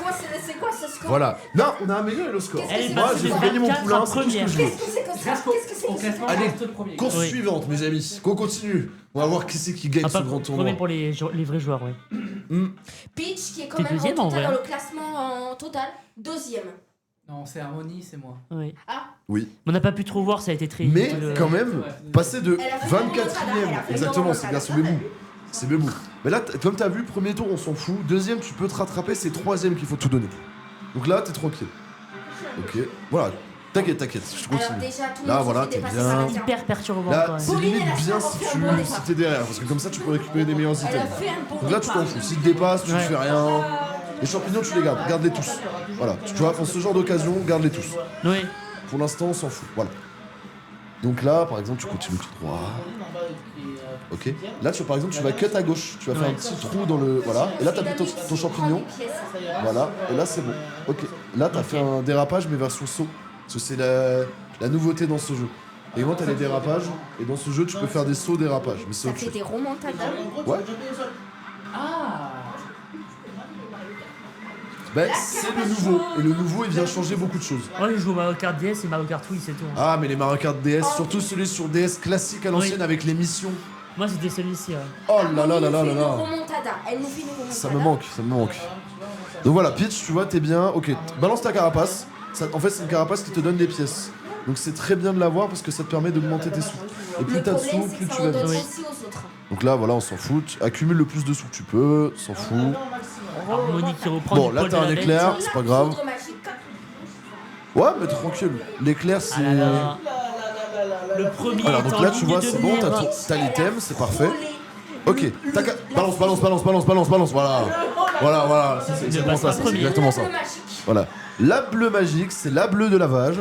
quoi ce score? Voilà. Non, on a amélioré le score. Elle est Moi, passée j'ai de fait gagner mon 24 poulain, en c'est tout ce que je veux. Qu'est-ce que c'est que ça? Reste Qu'est-ce que c'est au que ça? classement, Allez, reste le premier. Course Oui. suivante, mes amis. Qu'on continue. On va voir qui c'est qui gagne Ah, ce pas grand premier tournoi. pour les vrais joueurs, ouais. Peach qui est quand T'es même deuxième, en en total vrai. dans le classement en total. Deuxième. Non, c'est Harmonie, c'est moi. Oui. Ah, Oui. On n'a pas pu trop voir, ça a été très. Mais le- quand même, passer de Elle a fait une 24ème, remontada, exactement, c'est grâce au Bébou. C'est Bébou. Mais là, comme t'as vu, premier tour, on s'en fout. Deuxième, tu peux te rattraper, c'est troisième qu'il faut tout donner. Donc là, t'es tranquille. Ok, voilà. T'inquiète, je Alors continue. déjà, tout le Là, monde voilà, se fait t'es dépasser bien. par la Hyper perturbant Là, quand même. c'est Pauline, limite elle a bien fait un si bon départ. t'es derrière, parce que comme ça tu peux récupérer des meilleurs Elle a items. fait un bon Donc là, tu t'en départ. fous. Si tu dépasses, tu ne Ouais. fais rien. Les champignons, tu les garde-les tous. Voilà, tu vois, pour ce genre d'occasion, garde-les tous. Oui. Pour l'instant, on s'en fout. Voilà. Donc là, par exemple, tu continues tout droit. Ok. Là, par exemple, tu vas cut à gauche. Tu vas faire un petit trou dans le. Voilà. Et là, t'as plus ton champignon. Voilà. Et là, c'est bon. Ok. Là, t'as fait un dérapage, mais version saut. Parce que c'est la nouveauté dans ce jeu. Et moi, t'as les dérapages. Et dans ce jeu, tu peux faire des sauts dérapages. Mais c'est Ça autre fait chose. des remontadas. Ouais. Ah. Ben, c'est le nouveau. Et le nouveau, il vient changer beaucoup de choses. Moi, je joue au Mario Kart DS et Mario Kart Wii, c'est tout. hein. Ah, mais les Mario Kart DS, surtout celui sur DS classique à l'ancienne Oui. avec les missions. Moi, c'était celui-ci. Ouais. Oh là là là là là Elle nous fait une là. remontada. Elle nous fait une remontada. Ça me manque. Donc voilà, Peach, tu vois, t'es bien. Ok, balance ta carapace. En fait, c'est une carapace qui te donne des pièces. Donc c'est très bien de l'avoir parce que ça te permet d'augmenter tes sous. Et plus Le t'as de problème, sous, c'est plus que tu ça vas en donne bien. aussi aux autres. Donc là, voilà, on s'en fout. Accumule le plus de sous que tu peux, s'en fout. Harmonie qui reprend Bon, du là poil t'as de un la bête. éclair, c'est pas grave. Poudre magique. Ouais, mais tranquille. L'éclair, c'est. Ah là là. Le premier Alors est donc en là, ligne tu vois, de c'est bon, mire. t'as l'item, c'est parfait. Ok, La balance, voilà. Voilà, c'est exactement ça, c'est exactement ça. Poudre magique. Voilà. La bleue magique, c'est la bleue de lavage.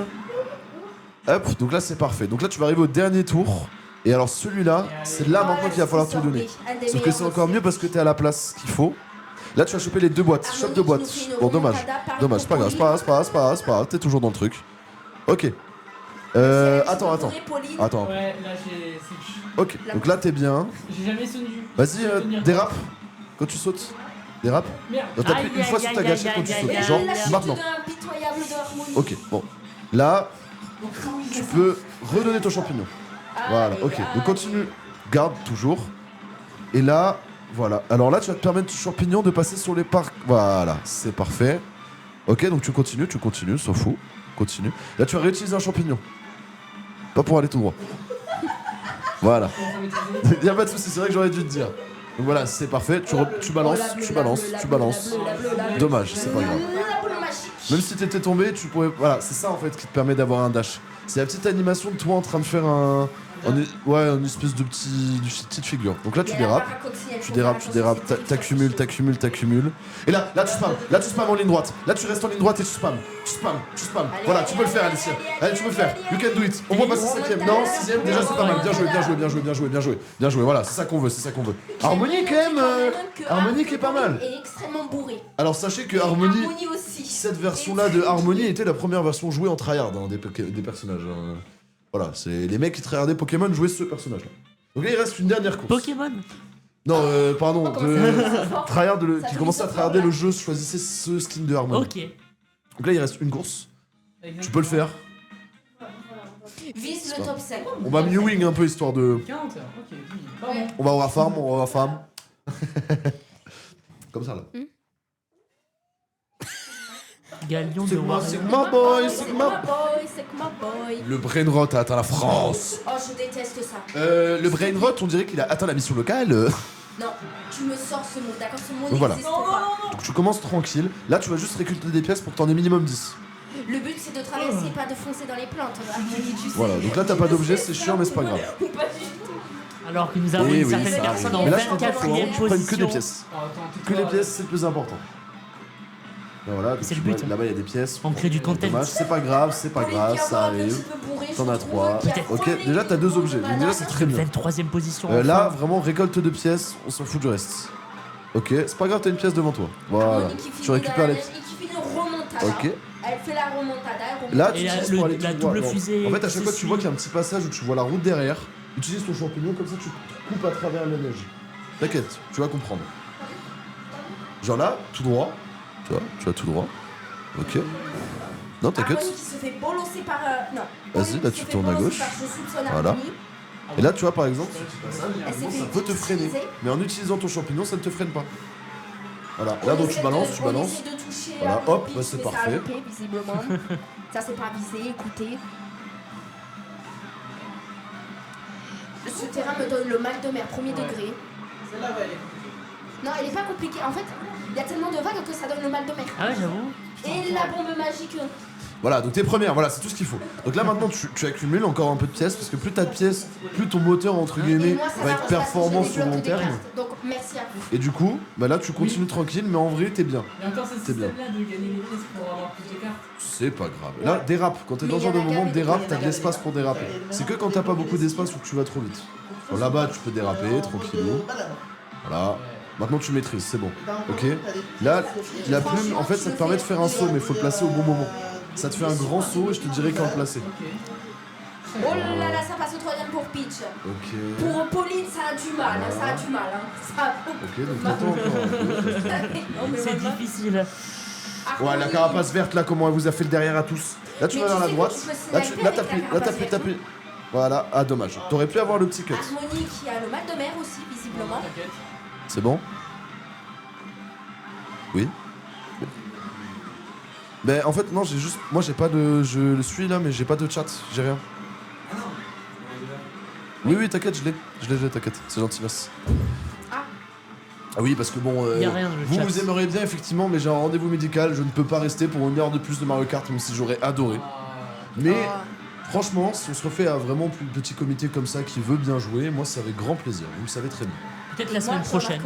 Hop, donc là c'est parfait. Donc là tu vas arriver au dernier tour. Et alors celui-là, c'est là maintenant qu'il va falloir tout donner. Sauf que c'est encore mieux parce que t'es à la place qu'il faut. Là tu vas choper les deux boîtes. Chope deux boîtes. Bon, dommage. Dommage, c'est pas grave, c'est pas grave, t'es toujours dans le truc. Ok. Attends. Attends. Ouais, là j'ai. Ok, donc là t'es bien. J'ai jamais soutenu. Vas-y, dérape. Quand tu sautes. Dérape. Merde. T'appuies une fois sur ta gâchette quand tu sautes. Genre, maintenant. Ok, bon. Là, tu peux redonner ton champignon. Voilà, ok. Donc continue. Garde toujours. Et là, voilà. Alors là, tu vas te permettre ton champignon de passer sur les parcs. Voilà, c'est parfait. Ok, donc tu continues, s'en fout. Continue. Là, tu vas réutiliser un champignon. Pas pour aller tout droit. Voilà. Y'a pas de soucis, c'est vrai que j'aurais dû te dire. Donc voilà, c'est parfait. Tu balances. Dommage, c'est pas grave. Même si t'étais tombé, tu pourrais. Voilà, c'est ça en fait qui te permet d'avoir un dash. C'est la petite animation de toi en train de faire une espèce de petite figure. Donc là, tu dérapes, t'accumules. Et là, tu spams en ligne droite. Là, tu restes en ligne droite et tu spams. Voilà, tu peux le faire, Alicia. Allez, tu peux le faire. You can do it. On va passer 5ème. Non, 6ème, déjà, c'est pas mal. Bien joué. Voilà, c'est ça qu'on veut. Harmonie, quand même. Harmonie qui est pas mal. Et extrêmement bourré. Alors, sachez que Harmonie. Aussi. Cette version-là de Harmonie était la première version jouée en tryhard des personnages. Voilà, c'est les mecs qui tryhardaient Pokémon jouaient ce personnage-là. Donc là, il reste une dernière course. Pokémon. Non, pardon, tryhard qui commençait à tryharder le jeu, choisissait ce skin de Harmonie. Ok. Donc là, il reste une course. Tu peux le faire. Vise le top 5. On va mewing un peu histoire de. 40 heures, ok, oui. Pardon. On va voir farm. Comme ça là. Galion de C'est moi, Wario. c'est ma boy. C'est que ma boy. Le brain rot a atteint la France. Oh, je déteste ça. Le brain rot, on dirait qu'il a atteint la mission locale. Non, tu me sors ce mot, d'accord? Ce mot Donc voilà. n'existe pas. Donc tu commences tranquille. Là, tu vas juste récolter des pièces pour que t'en aies minimum 10. Le but, c'est de traverser, pas de foncer dans les plantes. Tu sais. Voilà, donc là, t'as pas d'objet, c'est chiant, mais c'est pas grave. Pas du tout. Alors que nous avons Oui, une oui, certaine ça personne arrive. en Mais là, je crois qu'il faut 24ème que tu prennes que des position. pièces. Oh, attends, Que les pièces, c'est le plus important. Ben voilà, donc C'est tu le but, vois, hein. là-bas il y a des pièces. On crée du content. Dommage, c'est pas grave, ça arrive. T'en as 3. Ok, déjà t'as 2 objets, donc déjà c'est très bien. 23ème position. Là, enfin. vraiment, récolte 2 pièces, on s'en fout du reste. Ok, c'est pas grave, t'as une pièce devant toi. Voilà, tu récupères les. Et qui fait une remontada. Ok. Elle fait la remontada, elle remonte. Là, tu Et utilises la- pour aller la tout droit. double Non. fusée En fait, à chaque fois que qui tu vois qu'il y suit. a un petit passage où tu vois la route derrière, utilise ton champignon, comme ça tu coupes à travers la neige. T'inquiète, tu vas comprendre. Genre là, tout droit. Tu vas tout droit. Ok. Non, t'inquiète. Harmonie qui se fait bolosser par. Non. Vas-y, Harmonie là, qui tu se tournes fait à bolosser gauche. par je soupçonne Voilà. Harmonie. Et là, tu vois, par exemple, Elle s'est ça fait peut te freiner. utiliser. Mais en utilisant ton champignon, ça ne te freine pas. Voilà, On là, donc essaie tu balances. on essaie de toucher Voilà, un hop, pitch, bah, c'est mais ça a parfait. loupé, visiblement. Ça, c'est pas visé, écoutez. Ce terrain me donne le mal de mer, premier degré. Celle-là, ouais, elle est compliquée. Non, elle est pas compliquée. En fait, il y a tellement de vagues que ça donne le mal de mer. Ah ouais, j'avoue. Et la bombe magique. Voilà, donc t'es première, voilà, c'est tout ce qu'il faut. Donc là maintenant tu accumules encore un peu de pièces, parce que plus t'as de pièces, plus ton moteur entre Et guillemets moi, ça va être m'arrange pas si performant je sur le long débloque des terme. cartes. Donc merci à vous. Et du coup, bah là tu continues tranquille, mais en vrai t'es bien. Et encore ce C'est bien. système-là de gagner les pièces pour avoir plus de cartes. C'est pas grave. Là, dérape. Quand t'es Mais dans ce y a genre de la moment, gamme et dérape, tout, t'as de l'espace pour déraper. C'est que quand t'as pas beaucoup d'espace ou que tu vas trop vite. Bon, là-bas, tu peux déraper, tranquillou. Voilà. Maintenant, tu maîtrises, c'est bon. Ok. Là, la plume, en fait, ça te permet de faire un saut, mais il faut le placer au bon moment. Ça te fait un grand saut et je te dirai quand le placer. Oh là là, ça passe au troisième pour Peach. Ok. Pour Pauline, ça a du mal, hein, ça a du mal. Hein. Ça... Ok, donc t'attends encore un peu. C'est difficile. Ouais, la carapace verte, là, comment elle vous a fait le derrière à tous. Là, tu vas vers la droite. Là, t'appuies. Voilà. Ah, dommage. T'aurais pu avoir le petit cut. Harmonie qui a le mal de mer aussi, visiblement. C'est bon? Oui. Ben en fait non, j'ai juste moi j'ai pas de je le suis là mais j'ai pas de chat, j'ai rien. Oui t'inquiète, je l'ai t'inquiète, c'est gentil, merci. Ah oui parce que bon Y a rien dans le chat. vous aimeriez bien effectivement mais j'ai un rendez-vous médical, je ne peux pas rester pour une heure de plus de Mario Kart même si j'aurais adoré. Mais franchement, si on se refait à vraiment plus petit comité comme ça qui veut bien jouer, moi c'est avec grand plaisir, vous le savez très bien. Peut-être la semaine prochaine.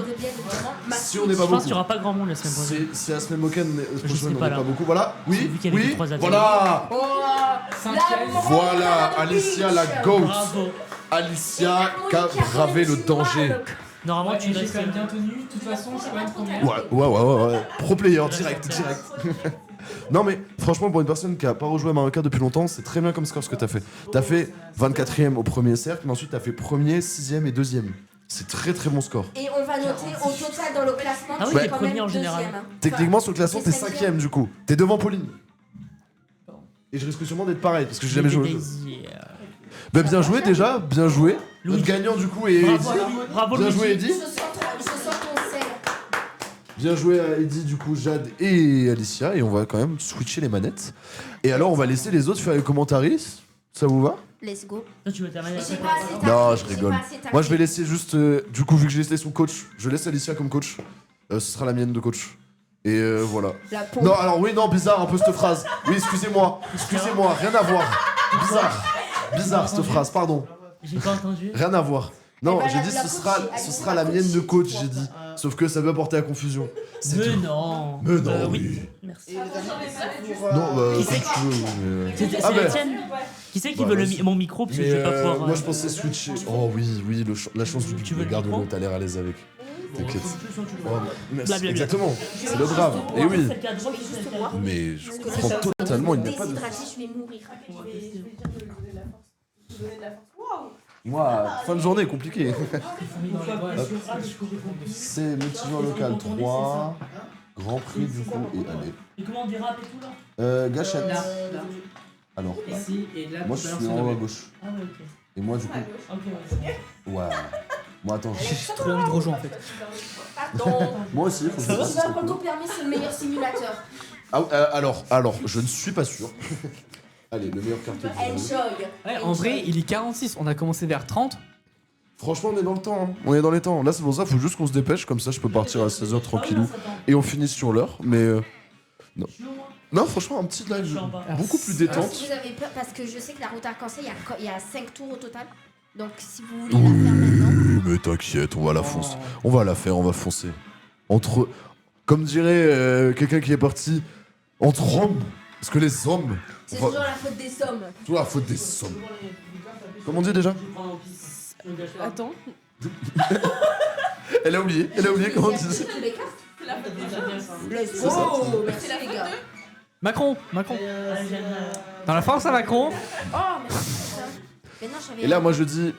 Si on n'est pas Je pense beaucoup. qu'il n'y aura pas grand monde la semaine prochaine. C'est la semaine prochaine, serai on pas n'est là. pas beaucoup. Voilà, J'ai oui, vu qu'il y avait oui, que 3 voilà. Cinquième. Voilà, Alicia la GOAT. Bravo. Alicia qui a bravé le danger. Normalement, Ouais, tu et j'ai restes. quand même bien tenu. De toute façon, je suis quand même première. Ouais. Pro player, direct. Non mais franchement pour une personne qui a pas rejoué à Mario Kart depuis longtemps, c'est très bien comme score ce que t'as fait. T'as fait 24ème au premier cercle, mais ensuite t'as fait premier, 6ème et 2ème. C'est très très bon score. Et on va noter au total dans le classement, Ah oui, tu t'es es quand premier même en général. deuxième, hein. Techniquement sur le classement t'es c'est 5ème du coup. T'es devant Pauline. Et je risque sûrement d'être pareil parce que j'ai jamais joué au jeu. Bah bien joué déjà, bien joué. Louis. Notre gagnant du coup est Eddie. Bravo, Bien Luigi. joué Eddie. Je sens ton sel. Bien joué à Eddie, du coup, Jade et Alicia. Et on va quand même switcher les manettes. Et alors, on va laisser les autres faire les commentaristes. Ça vous va? Let's go. Toi, tu veux terminer J'ai pas assez tapé, Non, je j'ai rigole. pas assez tapé. Moi, je vais laisser juste. Du coup, vu que j'ai laissé son coach, je laisse Alicia comme coach. Ce sera la mienne de coach. Et voilà. La pompe. Non, alors oui, non, bizarre un peu cette phrase. Oui, excusez-moi, rien à voir. Bizarre cette phrase, pardon. J'ai pas entendu. Rien à voir. Non, Eh ben, j'ai la- dit la ce sera, coach, ce elle sera dit la la mienne coach. de coach, j'ai dit. Sauf que ça peut porter à confusion. C'est Mais tout. non. Mais non, oui. oui. Merci. Non, bah, Qui si c'est tu veux, mais... C'est Ah ben. Étienne. Qui c'est qui Bah, veut vas-y. mon micro parce que Mais je vais pas pouvoir. moi je pensais switcher. Oh oui, la chance du Tu veux le garde-le, micro t'as l'air à l'aise avec. T'inquiète. Oh, merci. Blablabla. Exactement, c'est le brave. Et oui, Oui. mais je comprends totalement, il n'y a pas de. Déshydraté, je vais mourir. Moi, fin de journée, compliqué. C'est multijoueur local 3, Grand Prix du coup, et allez. Et comment on dérape et tout là Gâchette. Là. Alors, Ici et là. moi je suis en haut à gauche. Ah ouais, ok. Et moi du coup, Ok, ouais. ouais. Moi attends, J'ai trop envie de rejoindre en fait. Pardon. moi aussi, faut que je Si fasse tu vas ça. prendre ton permis, c'est le meilleur simulateur. Ah, alors, je ne suis pas sûr. Allez, le meilleur carte du jeu. Enjoy. Ouais, en vrai, il est 46. On a commencé vers 30. Franchement, on est dans le temps. Hein. On est dans les temps. Là, c'est pour ça, faut juste qu'on se dépêche. Comme ça, je peux partir à 16h tranquillou. Et on finit sur l'heure. Mais non. Non, franchement, un petit live beaucoup plus Si détente. vous avez peur, parce que je sais que la route arc-en-ciel, il y a 5 tours au total. Donc si vous voulez la faire maintenant. Mais t'inquiète, on va la foncer. On va la faire, on va foncer. Entre. Comme dirait quelqu'un qui est parti, entre hommes. Parce que les hommes. C'est on va- toujours la faute des sommes. Toujours la faute des hommes. Comment on dit déjà? Attends. Elle a oublié comment on dit. Tous les cas. C'est ça. Oh, merci les gars. Macron. Dans la force à Macron. Oh, merci. Mais non, j'avais. Et là, moi, je dis.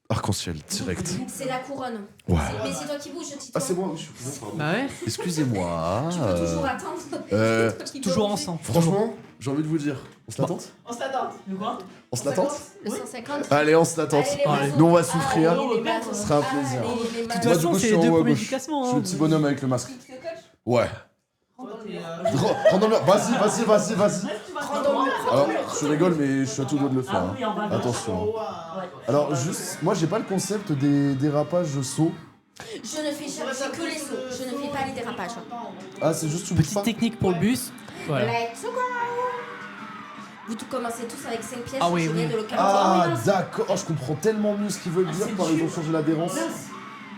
Arc-en-ciel, direct. C'est la couronne. Ouais. Mais c'est toi qui bouges, Tito. Ah, c'est moi, oui, je suis cousin, pardon. Bah ouais. Excusez-moi. Tu peux toujours attendre. Qui Toujours doit ensemble. Franchement, j'ai envie de vous dire. On se l'attend? On s'attend. De quoi On se l'attend? Le 150. Allez, on se l'attend. Allez, les Nous, on va maçons. souffrir. Allez, les maçons. Ce sera un plaisir. Allez, les De toute maçons. Moi, du façon, coup, je c'est suis les en deux haut à premiers gauche. du classement. Je suis le Hein. petit bonhomme avec le masque. Ouais. Rends-moi. Vas-y. Alors, je rigole, mais je suis à tout doigt de le faire. Ah oui, on va hein. Attention. Ouais. Alors, juste, moi, j'ai pas le concept des dérapages sauts. Je ne fais jamais que les sauts. Je ne fais pas les dérapages. Ah, c'est juste tu bouges Petite pas. technique pour le bus. Voilà. Let's go. Vous tout commencez tous avec 5 pièces, Ah oui, je viens oui. de le Ah, d'accord. Oh, je comprends tellement mieux ce qu'ils veulent dire par ils ont changé l'adhérence. Mince.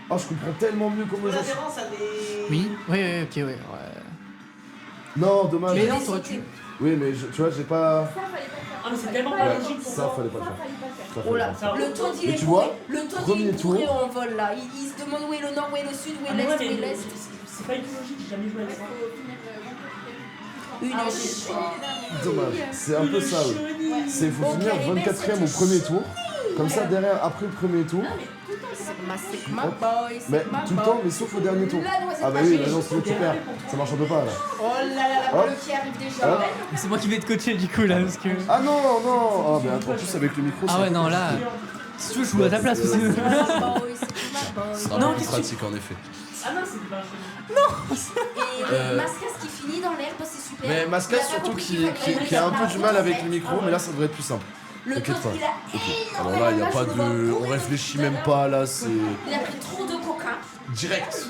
Ah, je comprends tellement mieux comment ils ont changé. L'adhérence a des. Oui, ok, ouais. Non, dommage. Mais non, t'aurais pu. Oui, mais tu vois, j'ai pas. Ça, fallait pas le faire. Ah, mais c'est tellement Ouais, pas logique pour ça, moi. fallait pas le Ça, faire. fallait pas le faire. Ça, Oh là, fallait pas le faire. le taux il Mais est tu bourré, vois, le taux il premier est bourré tour. en vol là. Il se demande où est le nord, où est le sud, où est Ah, mais l'est, ouais, où est mais l'est. c'est pas une logique, j'ai jamais joué avec ça. Une Ah, ch- Dommage. C'est un peu ça, oui. oui. C'est faut Ok, finir les 24ème au mecs, premier tour. Comme ça, derrière, après le premier tour. C'est ma boy, Mais c'est ma tout le boy. temps, mais sauf au dernier tour. La noisette Ah bah oui, cachée. bah non, sinon tu perds. Ça marche un peu pas là. Oh là là, la Hop. bleue qui arrive déjà. Hop. C'est moi qui vais te coacher du coup là parce que. Ah non, non. Ah bah attends, en plus avec le micro, Ah c'est ouais, non, là. Si tu veux, je joue à ta place aussi. C'est ma boy, c'est ma boy. c'est un Non, peu plus qu'est-ce que tu- pratique en effet. Ah non, c'était pas un Et Mascas qui finit dans l'herbe, c'est super. Mais Mascas Il a pas surtout compris qui qu'il fallait a un la peu du route, mal en avec fait. le micro, mais là ça devrait être plus simple. Le T'inquiète taux, pas. il a Alors énormément là, il y a d'âge, pas je le vois de. On courir réfléchit depuis même tout à l'heure. pas là, c'est. Il a pris trop de coca. Direct.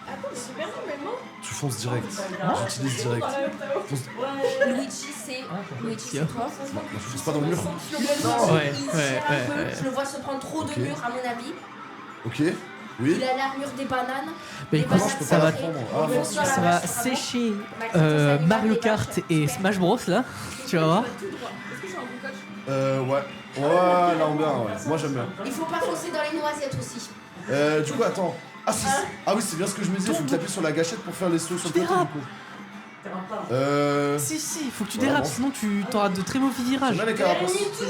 Attends, mais super maintenant. Tu fonces direct. J'utilise direct. Luigi, c'est. Luigi, c'est toi. Non, je fonce pas dans le mur. Le Ouais, il tire un ouais, peu. ouais. Je le vois se prendre trop de Ok. murs, à mon avis. Ok. Oui. Il a l'armure des bananes. Mais Les écoute, bananes, je peux ça pas va, la prendre. Ah, On mince. reçoit la ça vache, va bravo. sécher Maxime, ça arrive Mario avec les Kart vaches. et Smash Bros là. Tu vas voir. Est-ce que c'est un bon coach? Ouais. Ouais, là on bien, ouais. Moi j'aime bien. Il faut pas foncer dans les noisettes aussi. Du coup, attends. Ah oui, c'est bien ce que je me disais, il faut que tu appuies sur la gâchette pour faire les sauts sur le plateau du coup. Si, faut que tu Ouais, dérapes, bon. sinon tu auras de très mauvais virages. J'aime bien les carapaces. Dernier tour.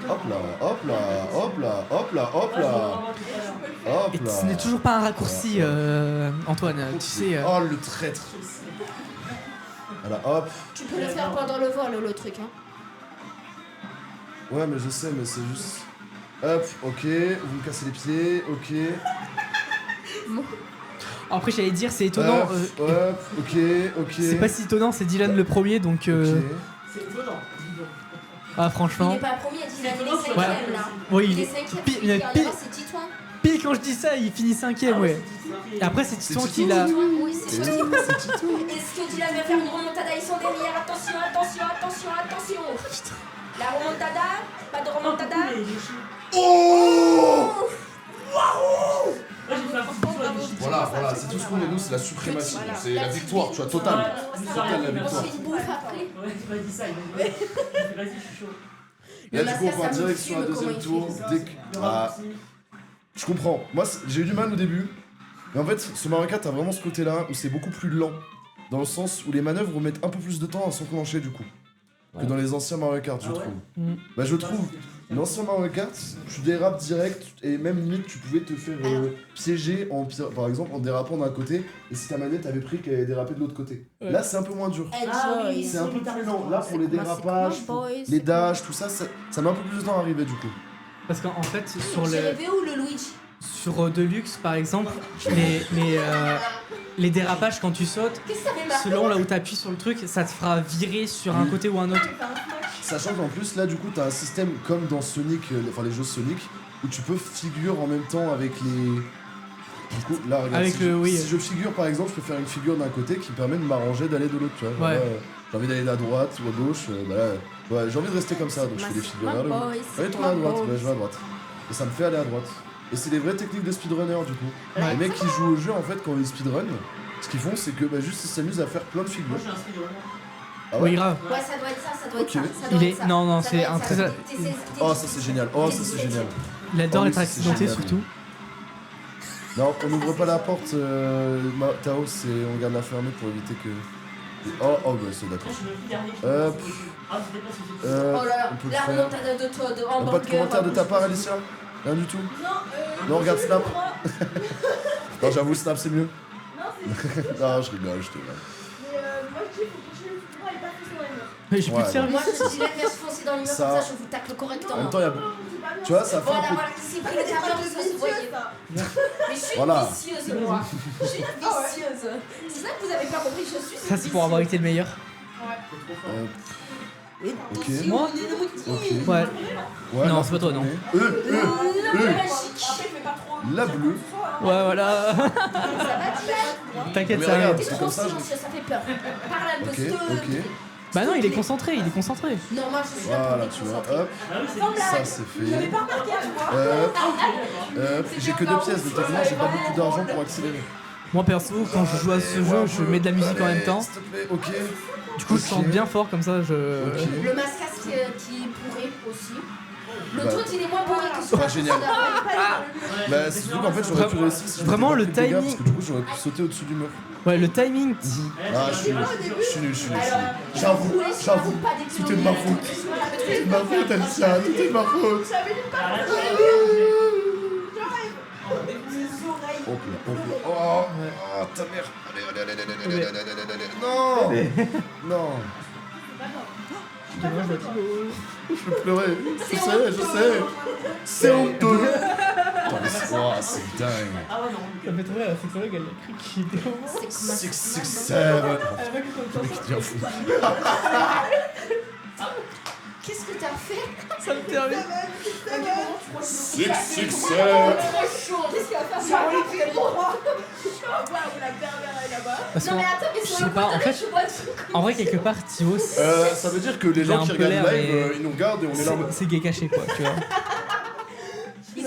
Hop là, hop là, hop là, hop là, hop là. Hop Et là. ce n'est toujours pas un raccourci, Antoine. Tu sais. Oh le traître. Voilà, hop. Tu peux le faire pendant le vol, le truc. Hein. Ouais, mais je sais, mais c'est juste. Hop, ok. Vous me cassez les pieds, ok. Après, j'allais dire, c'est étonnant. Hop, ok. C'est pas si étonnant, c'est Dylan le premier, donc. Ok. C'est étonnant. Ah, Il franchement. est pas premier, Dylan, il est Ouais. cinquième là. Oui, Il il est est. cinquième, Pile, celui qui en pile. avance, c'est Titouan. Pile quand je dis ça, il finit cinquième, ouais. Et après, c'est Titouan qui l'a. Oui, c'est C'est Titouan. Titouan. Est-ce que Dylan va faire une remontada? Ils sont derrière. Attention, attention, attention, attention. La remontada? Pas de remontada? Oh Moi j'ai fait un petit tour avec les chips. Voilà, c'est tout ce qu'on est, nous, c'est la suprématie. Voilà. C'est la victoire, tu vois, totale. Totale la victoire. C'est une bouffe après. Ouais, vas-y, ça, vas-y, je suis chaud. Là, du coup, on Mascas, part ça me direct sur un fume, deuxième comment il tour. fait. Dès que. Ah, je comprends. Moi, j'ai eu du mal au début. Mais en fait, ce Mario Kart a vraiment ce côté-là où c'est beaucoup plus lent. Dans le sens où les manœuvres mettent un peu plus de temps à s'enclencher, du coup. Que dans les anciens Mario Kart, je Ah ouais trouve. Mm. Bah, je trouve. L'ancien Mario Kart, tu dérapes direct et même limite tu pouvais te faire piéger par exemple en dérapant d'un côté et si ta manette avait pris qu'elle allait déraper de l'autre côté. Ouais. Là c'est un peu moins dur. Enjoy. C'est un peu plus lent. Là pour les Moi, c'est dérapages, comment, boys? les dashs, tout ça, ça met un peu plus de temps à arriver du coup. Parce qu'en fait, sur J'ai le. rêvé où le Luigi? Sur Deluxe, par exemple, les dérapages quand tu sautes, Qu'est-ce que ça fait marrer? selon là où t'appuies sur le truc, ça te fera virer sur un côté ou un autre. Sachant qu'en plus là du coup t'as un système comme dans Sonic, enfin les jeux Sonic, où tu peux figure en même temps avec les. Du coup là regarde, Avec si, le- je, oui. si je figure par exemple, je peux faire une figure d'un côté qui permet de m'arranger d'aller de l'autre, tu vois. Ouais. Genre, là, j'ai envie d'aller à droite ou à gauche, bah là, ouais, j'ai envie de rester comme ça, donc je fais des figures vers le haut. Allez tourner à droite, bah, je vais à droite. Et ça me fait aller à droite. Et c'est les vraies techniques de speedrunner du coup. Ouais. Les mecs qui jouent au jeu en fait quand ils speedrun, ce qu'ils font c'est que bah, juste ils s'amusent à faire plein de figures. Moi j'ai un speedrunner. Ah Oui, grave. Ouais, ça doit être ça, ça doit être Ok. ça. Ça doit Il être est. ça. Non, non, Ça c'est doit être un ça. très. Oh ça c'est génial, oh ça c'est génial. Il adore Oh, oui, être c'est accidenté génial, surtout. Non, on n'ouvre pas la porte, Tao, on garde la fermée pour éviter que... Oh bah c'est d'accord. Moi je me fais dernier. Hop. Ah, c'était pas ce que Oh là on peut là, le la faire. remontada de Todd, Pas de hamburger. commentaire de ta part, Alicia? Rien du tout? Non, regarde Snap. Non, j'avoue, Snap, c'est mieux. Non, c'est. Non, je rigole, je te rigole. Mais moi je dis, faut continuer le football et pas foncer dans les murs. Mais j'ai plus Ouais, de service. Moi je dis la laisse foncer dans les murs Ça- comme ça, je vous tacle En correctement. même temps, il y a... C'est pas bien. Tu vois, ça fait un Voilà, peu... voilà, c'est pris le terreur, ça se voyait. ça. Mais je suis Voilà. vicieuse, moi. Je suis vicieuse. C'est ça que vous avez pas compris, je suis Ça, c'est pour avoir été le meilleur. Ok. Moi Ok. Ouais. Ouais, Non, là, c'est pas toi, non. La bleue. Ouais, voilà. Ça va, Dylan? T'inquiète, Mais ça regarde, arrive. T'es c'est trop comme ça, je- silencieux, ça fait peur. Parle un peu, Ok, s'il te ok. plaît. Bah non, il est concentré, il est concentré. Non, moi je suis là pour Voilà, me tu vois, concentrer. hop, ça c'est fait. J'ai que 2 pièces, donc techniquement j'ai pas beaucoup d'argent pour accélérer. Moi perso, quand je joue à ce jeu, je mets de la musique en même temps. S'il te plaît, ok. Du coup, je chante bien fort comme ça. Le mascas qui est bourré aussi. Le Bah. truc il est moins bourré que Bah, celui génial. Bah, c'est surtout qu'en fait j'aurais pu réussir si j'étais Vraiment, pas le pris de dégâts, timing. Parce que du coup j'aurais pu sauter au-dessus du mur. Ouais, le timing. Ah, je suis nul. J'avoue, tout est de ma faute. Tout est de ma faute, Alicia, tout est de ma faute. Oh, ta mère. Allez. Non. Je vais pleurer. Je sais. C'est honteux. Attends, mais c'est dingue. Ça me fait trop rire, c'est vrai qu'elle a cru qu'il était au 6, 6, 7. Le mec il devient fou. Qu'est-ce que t'as fait? Ça me termine. 6, 6, 7. Trop chaud. Qu'est-ce qu'il va faire? Parce Non qu'en mais attends, mais je sur sais le pas, en côté, fait, je vois tout. en vrai, quelque part, Tio, Ça veut dire que les Il a gens un qui peu regardent l'air, live, mais- ils nous regardent et on est là en mode. c'est gay caché, quoi, tu vois.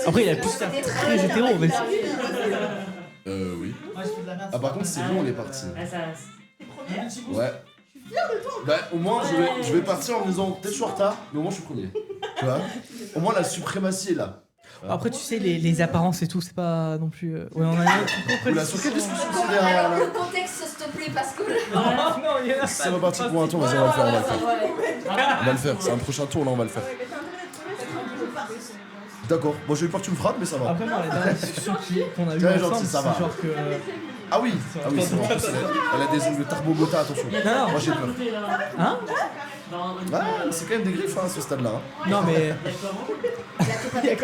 Après, il a plus faire très hétéro, mais. Oui. Moi, je fais de la merde. Ah, par contre, c'est nous, on est parti. T'es premier? Ouais. Bah, au moins, je vais partir en me disant peut-être je suis en retard, mais au moins je suis premier. Tu vois? Au moins, la suprématie est là. Après, tu sais, les apparences et tout, c'est pas non plus. Ouais, on a une Oula, sur quelle discussion c'est derrière là? Le contexte s'il te plaît parce que non, il y en a Ça va partir pour un tour, vas-y, on va le faire, on va le faire. On va le faire, c'est un prochain tour là, on va le faire. D'accord, bon, j'ai eu peur que tu me frappes, mais ça va. Après, moi, la dernière discussion qu'on a eue T'es ensemble, gentil, c'est ça va. genre que. Ah oui, c'est bon. En plus, elle a des ongles Tarbogota, attention. Non. Moi j'ai peur. Hein? Ouais, c'est quand même des griffes hein, à ce stade-là. Hein. Non, mais. Ok,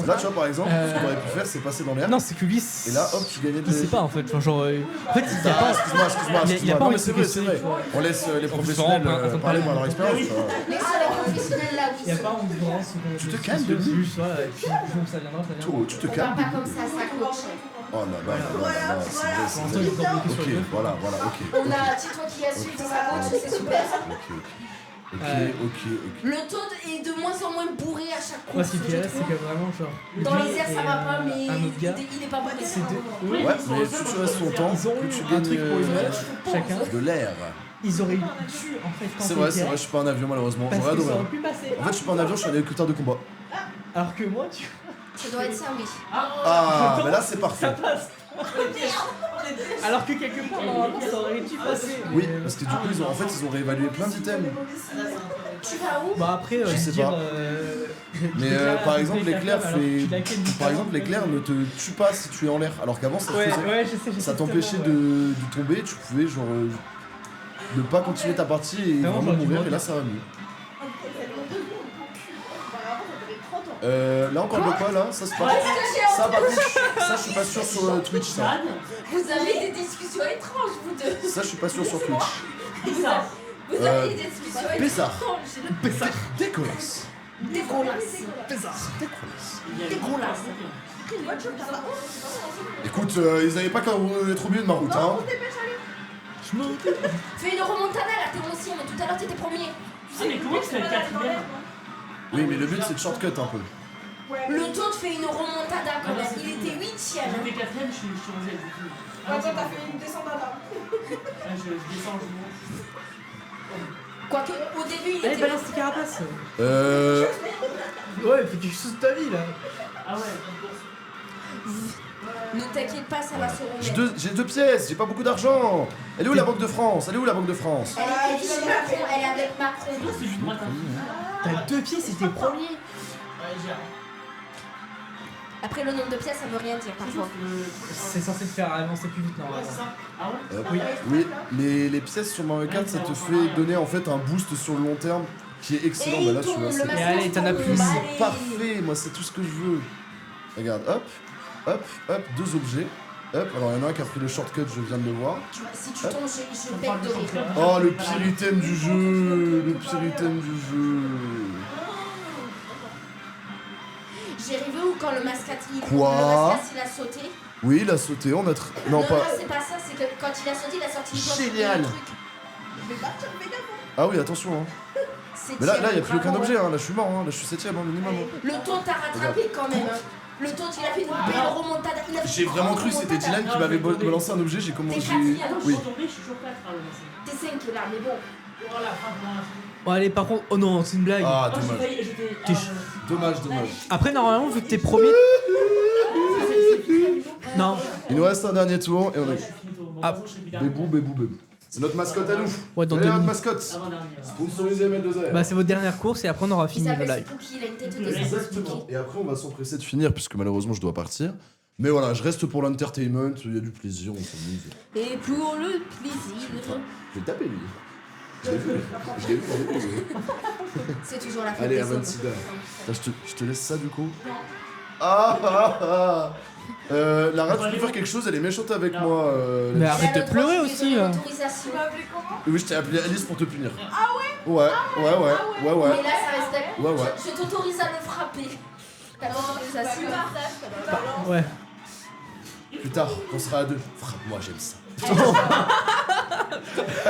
là tu vois par exemple, ce qu'on aurait pu faire c'est passer dans l'air. Non, c'est que lui. Et là hop, tu gagnais de Il sait pas en fait. Genre. En fait, il a Ah, pas. excuse-moi. Il a pas Non, envie mais de c'est se vrai, c'est questionner, vrai. tu vois. On laisse les En professionnels plus, vraiment, parler de leur expérience. ça va. Mais sur les professionnels là, oui. Il n'y a pas envie de voir ce Tu te calmes, Denis. juste, voilà, et puis le jour où ça viendra, ça viendra. Toi, tu te On calmes. parle pas comme ça coach. Oh là là, c'est vrai, c'est Pour l'instant, il vrai. est encore bloqué sur Ok, le jeu. voilà, ok. On a Tito qui a suivi sa coach, c'est super. Ok. Le taux est de moins en moins bourré à chaque Moi, course. ce qui je est, c'est trouve. que vraiment, genre. Dans lui les airs ça et, va pas, mais un autre gars, il est pas bourré. c'est deux. Ouais, mais plus tu restes longtemps, Ils ont plus tu eu un gagnes truc pour une match, chacun. de l'air. Ils auraient dû en fait C'est tenter vrai, direct, je suis pas un avion malheureusement. parce J'aurais que ça adoré. aurait pu passer. En fait, je suis pas un avion, je suis un hélicoptère de combat. Alors que moi, tu Ça doit être ça, oui. Ah, mais là c'est parfait. ça passe. Alors que quelque part, normalement, ça aurait dû passer. Oui, Mais, parce que du coup, ils ont réévalué plein d'items. Tu vas où? Bah après, Je sais dire, pas. Mais par exemple, l'éclair l'éclair ne te tue pas si tu es en l'air. Alors qu'avant, ça te Ouais, faisait. ouais, je sais. Ça t'empêchait de tomber, tu pouvais genre ne pas continuer ta partie et Non, vraiment j'aurais dû mourir, mourir. et là ça va mieux. Là on parle de quoi là? Ça c'est pas. Ça par contre, ça je suis pas sûr sur Twitch ça. Vous avez des discussions étranges, vous deux. Ça je suis pas sûr sur Twitch. Vous avez des discussions Pézard. étranges. Dégueulasse. Dégueulasse. Dégueulasse. Écoute, ils avaient pas qu'à être au milieu de ma route hein. Fais une remontada là, t'es ancien, mais tout à l'heure t'étais premier. Mais comment tu fais le quatrième? Oui mais le but c'est de shortcut un peu. Le taux te fait une remontada quand même. Il était 8ème. J'étais quatrième, je suis rosé du coup. Attends, t'as fait une descente là. Je descends, je monte. Quoique, au début, il Allez, était. balance tes carapaces. Ouais, Ouais, faut que tu sauves ta vie là. Ah ouais, Ne t'inquiète pas, ça va se remettre. j'ai deux pièces, j'ai pas beaucoup d'argent. Elle est où la Banque de France? Elle est où la Banque de France? Elle est chez Macron, elle est avec Macron. c'est juste droite. T'as 2 pieds, c'était premier. Après, le nombre de pièces, ça veut rien dire parfois. C'est censé te faire avancer plus vite normalement. Ah ouais? Oui, les pièces sur Mario Kart ça te fait donner en fait un boost sur le long terme qui est excellent. Bah là tu vois, c'est Et allez, t'en as plus. c'est parfait, moi c'est tout ce que je veux. Regarde, hop, deux objets. Hop, alors il y en a un qui a pris le shortcut, je viens de le voir. Si tu tombes, je pète de rire. Oh le pire item du jeu, le pire item du jeu. J'ai rêvé où quand le mascat Quoi? il a sauté. Oui, il a sauté, on a Non, Non, pas. c'est pas ça, c'est que quand il a sauté, il a sorti une poche. Génial. un truc. Ah oui, attention. Hein. Mais là, il n'y a plus aucun objet. Hein. Là, je suis mort. Hein. Là, je suis 7ème minimum. Hein. Le ton t'a rattrapé quand même. Hein. Le ton, il a fait une belle remontada. J'ai vraiment cru que c'était Dylan qui m'avait balancé un objet. J'ai commencé. Oui. Oui. Je suis toujours 4 à lancer. T'es 5 là, mais bon. Voilà, frappe-moi. Bon, allez, par contre, oh non, c'est une blague. Ah, Oh, dommage. Dommage, dommage. Après, normalement, vu que t'es premier. Non. Il nous reste un dernier tour et on est. Ah. Bébou, bébou, bébou. C'est notre mascotte à nous. Ouais, dans Quelle est 2 notre minutes. mascotte. Sponsorisé ML2R. Bah, c'est votre dernière course et après, on aura Il fini le s'appelle live. Spooky, il a une tête de Exactement. Et après, on va s'empresser de finir puisque malheureusement, je dois partir. Mais voilà, je reste pour l'entertainment. Il y a du plaisir, on s'amuse. Et pour le plaisir. Je vais taper lui. Je l'ai vu. Je l'ai vu. C'est toujours la faute Allez, des à hommes. 26 je te laisse ça du coup. Ah. Lara, tu peux faire quelque chose, elle est méchante avec moi. Mais Il a arrête le de droit pleurer lui aussi. donner Là. l'autorisation. Oui, je t'ai appelé Alice pour te punir. Ah ouais. Ouais. Mais là, ça reste. Ouais. Je t'autorise à le frapper. T'as l'autorisation. Ouais. Plus tard, quand on sera à deux. Frappe-moi, j'aime ça.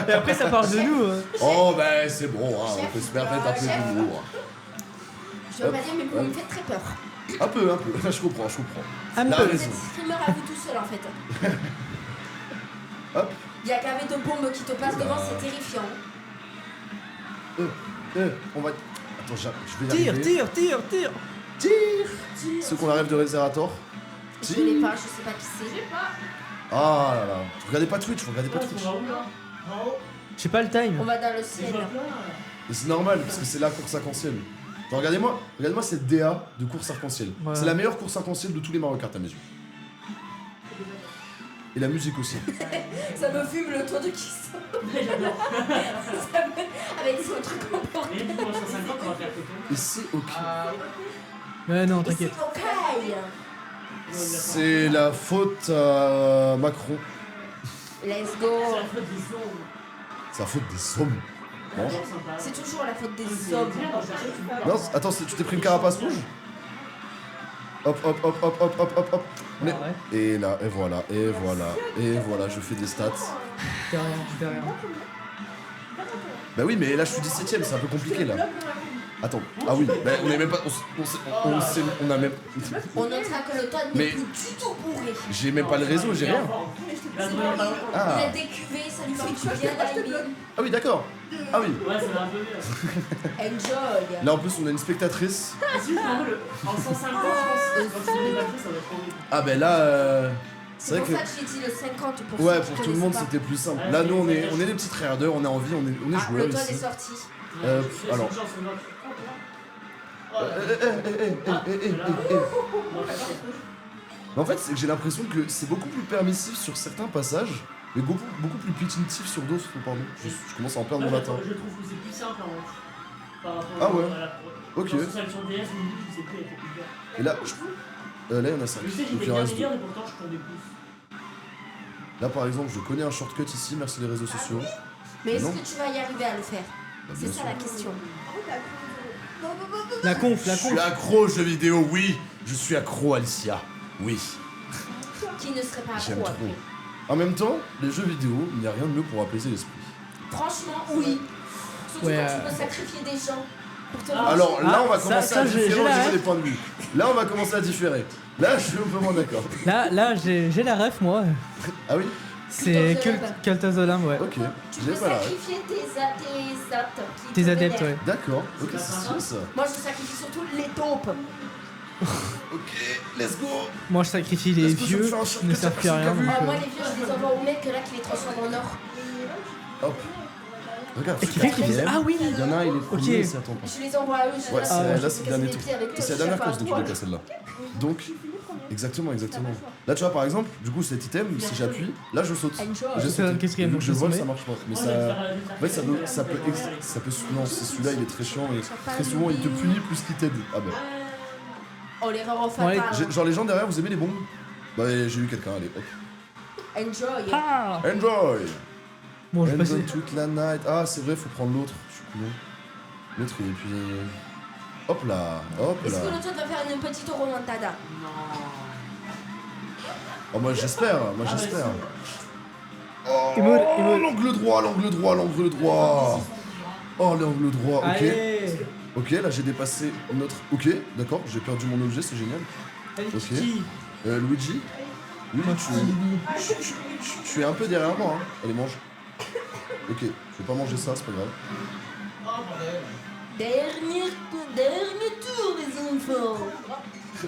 Et après, ça parle de nous. Oh, ben c'est bon, hein, on peut se permettre un peu d'humour. Je veux pas dire, mais vous me faites très peur. Un peu. Je comprends. Un La peu. Vous raison. êtes streamer à vous tout seul en fait. Hop. Il y a qu'avec de bombes qui te passent devant, c'est terrifiant. On va. Attends, je vais y Tire, arriver. tire. Ceux qu'on arrive de Rézerator. Je l'ai pas, je sais pas qui c'est. Ah là là. Regardez pas Twitch, regardez pas Twitch. J'ai pas le time. On va dans le ciel. Mais c'est normal, parce que c'est la course arc-en-ciel. Genre, regardez-moi cette DA de course arc-en-ciel. Ouais. C'est la meilleure course arc-en-ciel de tous les Mario Kart à mes yeux. Et la musique aussi. Ça me fume le tour de qui ça. Avec son truc en porte. Et pour 150, on va faire photo. Et c'est ok. Ouais, non, Et c'est t'inquiète. ok. C'est la faute à Macron. Let's go. C'est la faute des ombres. C'est la faute des sommes. Bon. C'est toujours la faute des hommes. Non, attends, tu t'es pris une carapace rouge. Hop. On est- Ouais. Et là, et voilà, je fais des stats. T'es rien. Bah oui, mais là je suis 17ème, c'est un peu compliqué là. Attends, ah oui, bah, on est même pas. On a même. On notera que le toit Mais- n'est plus du tout bourré. J'ai même pas le réseau, j'ai rien. C'est bon, Ah. il a des cuvées, ça lui fait du bien d'aller. Ah oui, d'accord. Ah oui. Ouais, ça va un peu mieux. Enjoy. Là en plus, on a une spectatrice. Vas-y, en 150, je pense. Quand tu mets les batteries, ça va être horrible. Ah ben là. C'est C'est pour vrai ça que j'ai dit le 50 que. pour Ouais, ceux qui pour tout le monde connaissent pas. c'était plus simple. Là, nous on est des petits tryharders, on est en vie, on est Ah, joueurs le toit est ici. sorti. Alors. Mais en fait, c'est que j'ai l'impression que c'est beaucoup plus permissif sur certains passages, mais beaucoup plus punitif sur d'autres. Pardon, je commence à en perdre mon latin. Je trouve que c'est plus simple en fait. Par rapport Ah ouais. à la. Ok. Sur celle sur DS, je sais plus, elle était plus verte. Et là, là, il y en a 5. Je sais, Donc j'étais il en bien reste 2. meilleur et pourtant je tombais plus. Là, par exemple, je connais un shortcut ici, merci les réseaux sociaux. Mais est-ce Non. que tu vas y arriver à le faire? Bah, C'est bien ça sûr. la question. La conf. Je suis accro aux jeux vidéo, oui. Je suis accro, Alicia. Oui. Qui ne serait pas J'aime accro trop. après? En même temps, les jeux vidéo, il n'y a rien de mieux pour apaiser l'esprit. Franchement, oui. Surtout Ouais, quand tu peux sacrifier des gens pour te Alors là, on va ça, commencer ça, à j'ai différer au la niveau ref. des points de vue. Là, on va commencer à différer. Là, je suis un peu moins d'accord. Là, j'ai la ref, moi. Ah oui. C'est Cult of the Lamb. Cult of the Lamb, ouais. Ok. Tu J'ai peux pas la ref. sacrifier tes adeptes. qui Tes te adeptes, vénèrent. ouais. D'accord. Ok, c'est stylé ça. Moi, je sacrifie surtout les taupes. Ok, let's go. Moi, je sacrifie les Est-ce que je vieux me fais un qui shortcut ne servent plus à rien. personne donc, Ah, moi, les vieux, je les envoie au mec là qui les transforme en or. Hop. Regarde. Et qui fait qu'il fait ça. Ah oui. Il y en a un, il est premier, Ok. ça attend pas. Je les envoie à eux. Ouais, je là, je c'est le casse dernier mes tour. pieds avec eux, Et c'est la je dernière chape course à de tous toi. les cas, celle-là. Donc, exactement. Là, tu vois, par exemple, du coup, cet item, si j'appuie, là, je saute. Enjoy. Je C'est un saute. quatrième, Et vu donc que je je vole, saute. ça marche pas. Mais ça. En fait, ça peut. Non, c'est celui-là, il est très chiant et très souvent, il te punit plus qu'il t'aide. Ah bah. Oh, l'erreur Ouais, fatale. Genre, les gens derrière, vous aimez les bombes? Bah, j'ai eu quelqu'un, allez, hop. Enjoy. Ah. Enjoy! Bon, je vais Enjoy passer. toute la night. Ah, c'est vrai, faut prendre l'autre. Je suis couillon. L'autre, il est plus. Hop là, hop Est-ce là. que le toit va faire une petite remontada? Oh, moi, j'espère, Oh, Emote. l'angle droit. Oh, l'angle droit, ok. Allez. Ok, là j'ai dépassé notre... Ok, d'accord, j'ai perdu mon objet, c'est génial. Allez, Ok. Kiki. Luigi tu es un peu derrière moi, hein. Allez, mange. Ok, je vais pas manger ça, c'est pas grave. Dernier tour, les enfants.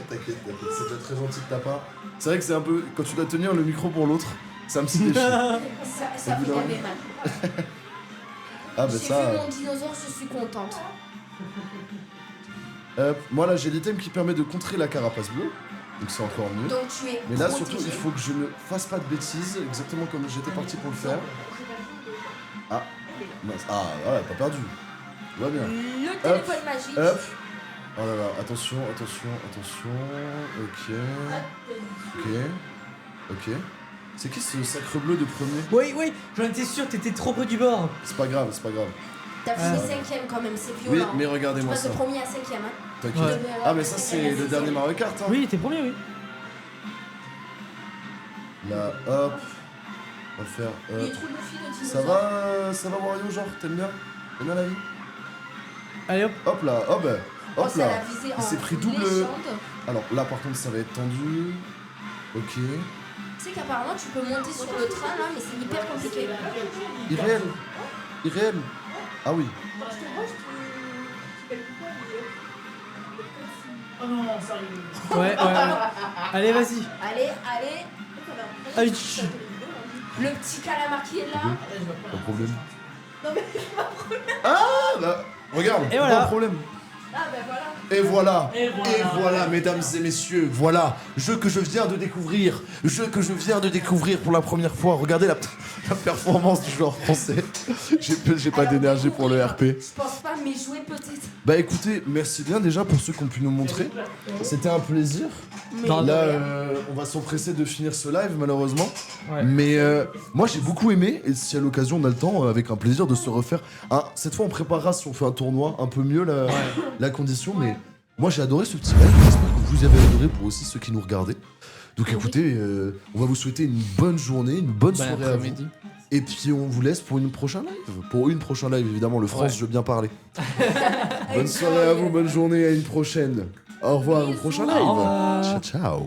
T'inquiète, c'est déjà très gentil de ta part. C'est vrai que c'est un peu... Quand tu dois tenir le micro pour l'autre, c'est un petit défi. Ça fait gaver mal. Ah bah J'ai ça... vu mon dinosaure, je suis contente. Moi là j'ai l'item qui permet de contrer la carapace bleue. Donc c'est encore mieux. Donc tu es Mais là protégé. surtout il faut que je ne fasse pas de bêtises, exactement comme j'étais parti pour le faire. Ah, mince. Ah voilà, pas perdu. Tout va bien. Le téléphone magique. Hop. Oh là là, attention. Ok. C'est qui ce sacre bleu de premier? Oui, j'en étais sûr, t'étais trop près du bord. C'est pas grave. T'as fini 5ème quand même, c'est violent. Oui, mais regardez-moi tu ça. passes de premier à 5ème. Hein. T'inquiète. Ouais. Ah mais ça c'est le dernier Mario Kart hein. Oui, t'es premier, oui. Là, hop. On va faire... Il est trop Luffy, le Ça va Wario genre, t'aimes bien la vie? Allez hop. Hop là, hop ça là. l'a visé Il s'est en pris double... légende. Alors là par contre ça va être tendu. Ok. Tu sais qu'apparemment tu peux monter sur le train là, mais c'est hyper compliqué. Irréel. Ah oui. Oh non, sérieux. Ouais. Allez, vas-y. Allez. Aïe. Le petit calamar qui est là. Pas de problème. Ah bah regarde, Et voilà. pas de problème. Ah bah voilà. Et voilà, Et voilà. mesdames et messieurs, voilà, jeu que je viens de découvrir pour la première fois. Regardez la performance du joueur français. J'ai pas Alors, d'énergie pour le RP. Je pense pas, mais jouer peut-être. Bah écoutez, merci bien déjà pour ceux qui ont pu nous montrer. C'était un plaisir. Mais Là, on va s'empresser de finir ce live malheureusement. Ouais. Mais moi j'ai beaucoup aimé et si à l'occasion on a le temps, avec un plaisir de se refaire. Cette fois on préparera si on fait un tournoi un peu mieux la condition. Mais moi j'ai adoré ce petit live. J'espère que vous avez adoré pour aussi ceux qui nous regardaient. Donc écoutez, on va vous souhaiter une bonne journée, une bonne soirée à vous. Et puis on vous laisse pour une prochaine live. Pour une prochaine live évidemment, le France je veux bien parler. Bonne soirée à vous, bonne journée, à une prochaine. Au revoir, au prochain live. Au revoir. Ciao ciao.